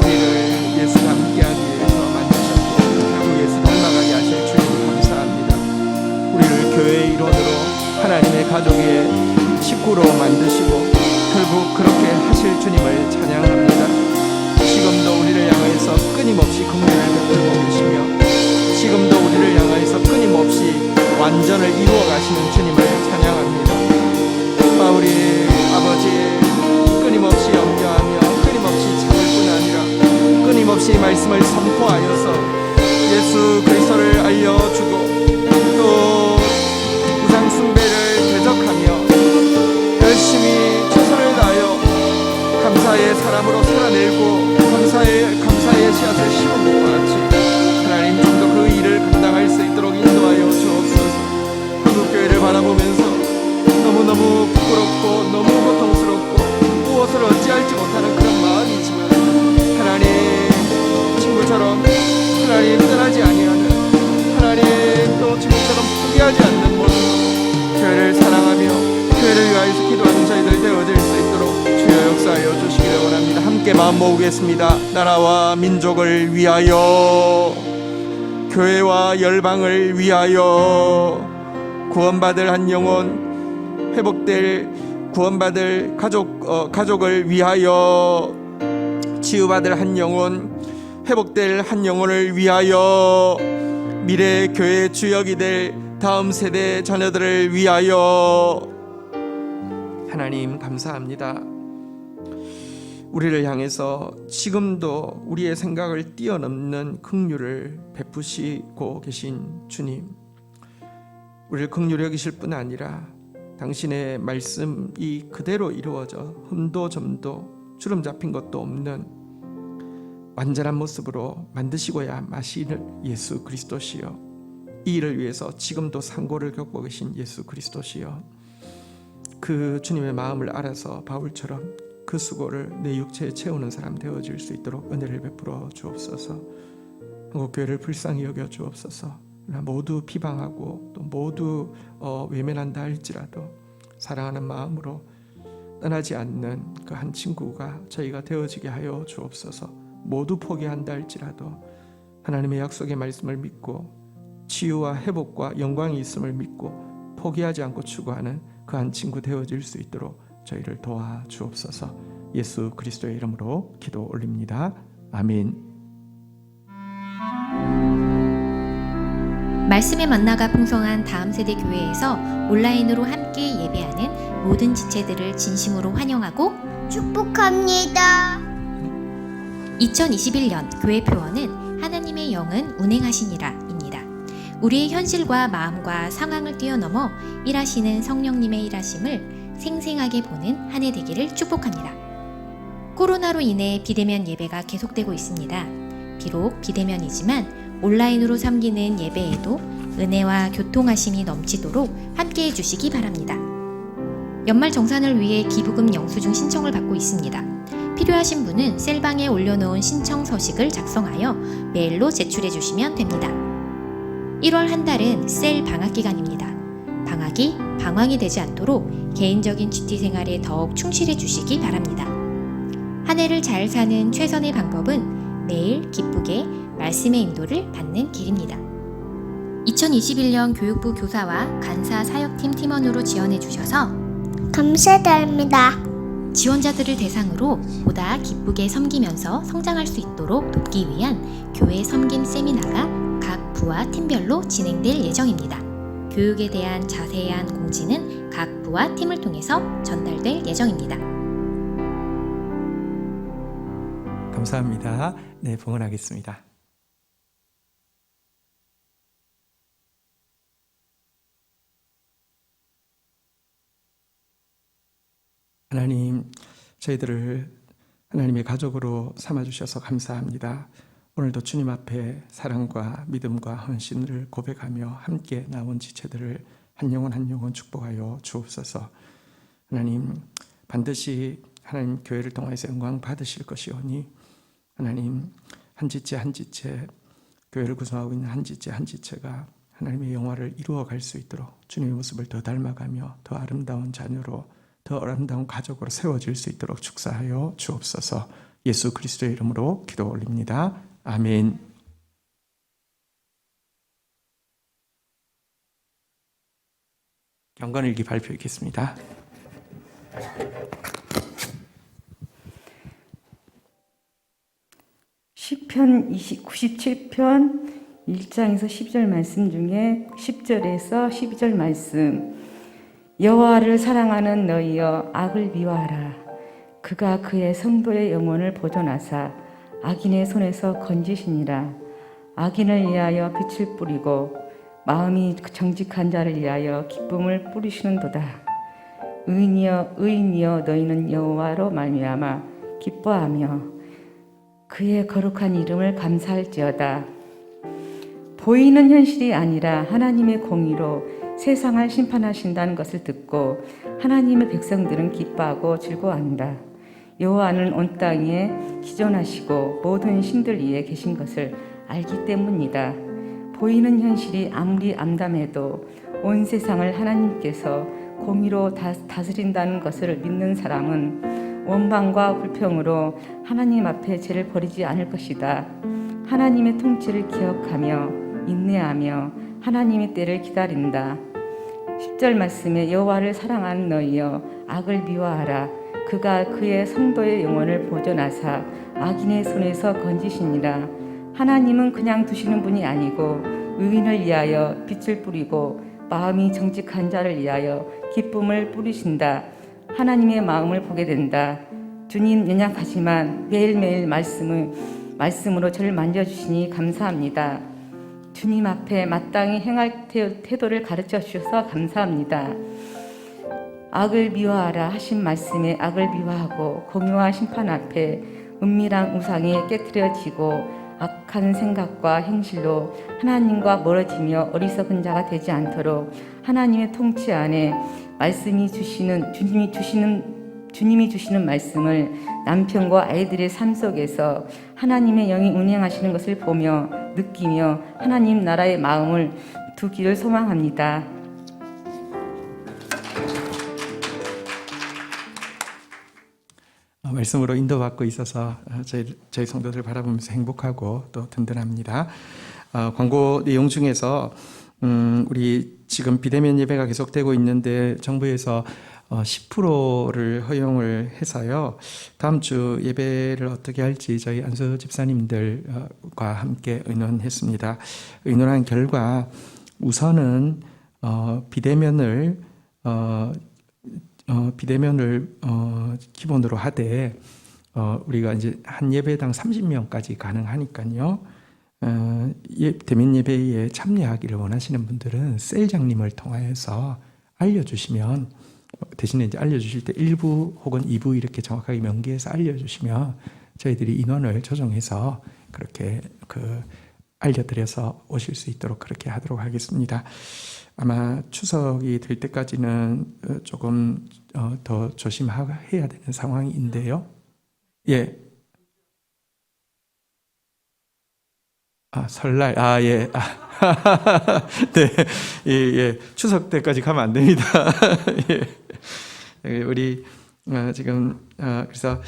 우리를 예수 닮게하기 위해서 만드셨고 결국 예수 닮아가게 하실 주님 감사합니다. 우리를 교회의 일원으로 하나님의 가족의 식구로 만드시고 결국 그렇게 하실 주님을 찬양합니다. 지금도 우리를 향하여서 끊임없이 긍휼을 베풀고 계시며 지금도 우리를 향하여서 끊임없이 완전을 이루어 가시는 주님을 찬양합니다. 우리 아버지, 끊임없이 염려하며 끊임없이 참을 뿐 아니라 끊임없이 말씀을 선포하여서 예수 그리스도를 알려주고 또 우상 숭배를 대적하며 열심히 최선을 다하여 감사의 사람으로 살아내고 감사의 씨앗을 심은 것과 같이 하나님 좀 더 그 일을 감당할 수 있도록 인도하여 주옵소서. 한국교회를 바라보면서 너무너무 부끄럽고 너무 고통스럽고 무엇을 어찌할지 못하는 그런 마음이지만 하나님 친구처럼 하나님 떠나지 아니하는 하나님 또 친구처럼 포기하지 않는 모습으로 교회를 사랑하며 교회를 위하여서 기도하는 저희들 되어질 수 있도록 주여 역사하여 주시기를 원합니다. 함께 마음 모으겠습니다. 나라와 민족을 위하여, 교회와 열방을 위하여, 구원받을 한 영혼, 회복될 구원받을 가족을 위하여, 치유받을 한 영혼, 회복될 한 영혼을 위하여, 미래 교회 주역이 될 다음 세대 자녀들을 위하여. 하나님 감사합니다. 우리를 향해서 지금도 우리의 생각을 뛰어넘는 긍휼을 베푸시고 계신 주님, 우리를 긍휼히 여기실 뿐 아니라 당신의 말씀이 그대로 이루어져 흠도 점도 주름 잡힌 것도 없는 완전한 모습으로 만드시고야 마실 예수 그리스도시여, 이 일을 위해서 지금도 상고를 겪고 계신 예수 그리스도시여, 그 주님의 마음을 알아서 바울처럼 그 수고를 내 육체에 채우는 사람 되어질 수 있도록 은혜를 베풀어 주옵소서. 한국교회를 불쌍히 여겨 주옵소서. 모두 비방하고 또 모두 외면한다 할지라도 사랑하는 마음으로 떠나지 않는 그 한 친구가 저희가 되어지게 하여 주옵소서. 모두 포기한다 할지라도 하나님의 약속의 말씀을 믿고 치유와 회복과 영광이 있음을 믿고 포기하지 않고 추구하는 그 한 친구 되어질 수 있도록 저희를 도와 주옵소서. 예수 그리스도의 이름으로 기도 올립니다. 아멘. 말씀의 만나가 풍성한 다음 세대 교회에서 온라인으로 함께 예배하는 모든 지체들을 진심으로 환영하고 축복합니다. 2021년 교회 표어는 하나님의 영은 운행하시니라 입니다. 우리의 현실과 마음과 상황을 뛰어넘어 일하시는 성령님의 일하심을 생생하게 보는 한 해 되기를 축복합니다. 코로나로 인해 비대면 예배가 계속되고 있습니다. 비록 비대면이지만 온라인으로 섬기는 예배에도 은혜와 교통하심이 넘치도록 함께해 주시기 바랍니다. 연말 정산을 위해 기부금 영수증 신청을 받고 있습니다. 필요하신 분은 셀방에 올려놓은 신청 서식을 작성하여 메일로 제출해 주시면 됩니다. 1월 한 달은 셀 방학 기간입니다. 방학이 방황이 되지 않도록 개인적인 GT 생활에 더욱 충실해 주시기 바랍니다. 한 해를 잘 사는 최선의 방법은 매일 기쁘게 말씀의 인도를 받는 길입니다. 2021년 교육부 교사와 간사 사역팀 팀원으로 지원해 주셔서 감사드립니다. 지원자들을 대상으로 보다 기쁘게 섬기면서 성장할 수 있도록 돕기 위한 교회 섬김 세미나가 각 부와 팀별로 진행될 예정입니다. 교육에 대한 자세한 공지는 각 부와 팀을 통해서 전달될 예정입니다. 감사합니다. 네, 봉헌하겠습니다. 하나님, 저희들을 하나님의 가족으로 삼아주셔서 감사합니다. 오늘도 주님 앞에 사랑과 믿음과 헌신을 고백하며 함께 나온 지체들을 한 영혼 한 영혼 축복하여 주옵소서. 하나님, 반드시 하나님 교회를 통해서 영광 받으실 것이오니 하나님, 한 지체 한 지체, 교회를 구성하고 있는 한 지체 한 지체가 하나님의 영화를 이루어갈 수 있도록 주님의 모습을 더 닮아가며 더 아름다운 자녀로, 더 아름다운 가족으로 세워질 수 있도록 축사하여 주옵소서. 예수 그리스도의 이름으로 기도 올립니다. 아멘. 경건일기 발표하겠습니다. 시편 97편 1장에서 10절 말씀 중에 10절에서 12절 말씀. 여호와를 사랑하는 너희여 악을 미워하라. 그가 그의 성도의 영혼을 보존하사 악인의 손에서 건지시니라. 악인을 위하여 빛을 뿌리고 마음이 정직한 자를 위하여 기쁨을 뿌리시는도다. 의인이여 너희는 여호와로 말미암아 기뻐하며 그의 거룩한 이름을 감사할지어다. 보이는 현실이 아니라 하나님의 공의로 세상을 심판하신다는 것을 듣고 하나님의 백성들은 기뻐하고 즐거워한다. 여호와는 온 땅에 기존하시고 모든 신들 위에 계신 것을 알기 때문이다. 보이는 현실이 아무리 암담해도 온 세상을 하나님께서 공의로 다스린다는 것을 믿는 사람은 원망과 불평으로 하나님 앞에 죄를 버리지 않을 것이다. 하나님의 통치를 기억하며 인내하며 하나님의 때를 기다린다. 10절 말씀에 여호와를 사랑하는 너희여 악을 미워하라. 그가 그의 성도의 영혼을 보존하사 악인의 손에서 건지시니라. 하나님은 그냥 두시는 분이 아니고 의인을 위하여 빛을 뿌리고 마음이 정직한 자를 위하여 기쁨을 뿌리신다. 하나님의 마음을 보게 된다. 주님 연약하지만 매일매일 말씀으로 저를 만져주시니 감사합니다. 주님 앞에 마땅히 행할 태도를 가르쳐 주셔서 감사합니다. 악을 미워하라 하신 말씀에 악을 미워하고 공의와 심판 앞에 은밀한 우상에 깨트려지고 악한 생각과 행실로 하나님과 멀어지며 어리석은 자가 되지 않도록 하나님의 통치 안에 주님이 주시는 말씀을 남편과 아이들의 삶 속에서 하나님의 영이 운행하시는 것을 보며 느끼며 하나님 나라의 마음을 두기를 소망합니다. 말씀으로 인도받고 있어서 저희 성도들 바라보면서 행복하고 또 든든합니다. 광고 내용 중에서 우리 지금 비대면 예배가 계속되고 있는데 정부에서 10%를 허용을 해서요. 다음 주 예배를 어떻게 할지 저희 안수 집사님들과 함께 의논했습니다. 의논한 결과 우선은 비대면을 기본으로 하되 우리가 이제 한 예배당 30명까지 가능하니까요. 대면 예배에 참여하기를 원하시는 분들은 셀장님을 통하여서 알려주시면, 대신에 이제 알려주실 때 1부 혹은 2부 이렇게 정확하게 명기해서 알려주시면 저희들이 인원을 조정해서 그렇게 알려드려서 오실 수 있도록 그렇게 하도록 하겠습니다. 아마 추석이 될 때까지는 조금 더 조심해야 되는 상황인데요. 예. 설날, 예. 네, 예. 추석 때까지 가면 안 됩니다. 예. 우리 지금 그래서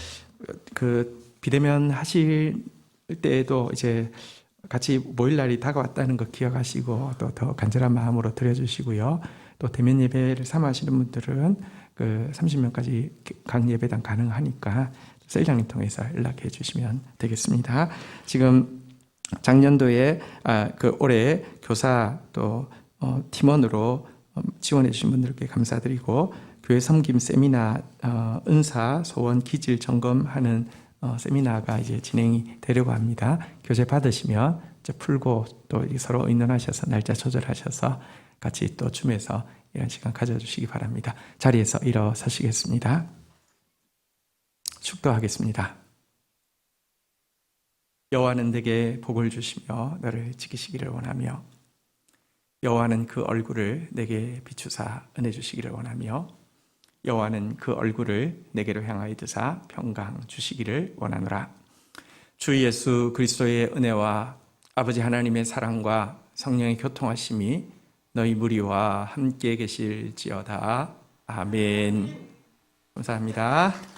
비대면 하실 때에도 이제 같이 모일 날이 다가왔다는 거 기억하시고 또 더 간절한 마음으로 드려주시고요. 또 대면 예배를 삼으시는 분들은 30명까지 각 예배당 가능하니까 셀장님 통해서 연락해 주시면 되겠습니다. 지금 작년도에 올해 교사 또 팀원으로 지원해 주신 분들께 감사드리고, 교회 섬김 세미나 은사 소원 기질 점검하는 세미나가 이제 진행이 되려고 합니다. 교재 받으시면 이제 풀고 또 서로 의논하셔서 날짜 조절하셔서 같이 또 줌에서 이런 시간 가져주시기 바랍니다. 자리에서 일어서시겠습니다. 축도하겠습니다. 여호와는 내게 복을 주시며 너를 지키시기를 원하며, 여호와는 그 얼굴을 내게 비추사 은혜 주시기를 원하며, 여호와는 그 얼굴을 내게로 향하여 드사 평강 주시기를 원하노라. 주 예수 그리스도의 은혜와 아버지 하나님의 사랑과 성령의 교통하심이 너희 무리와 함께 계실지어다. 아멘. 감사합니다.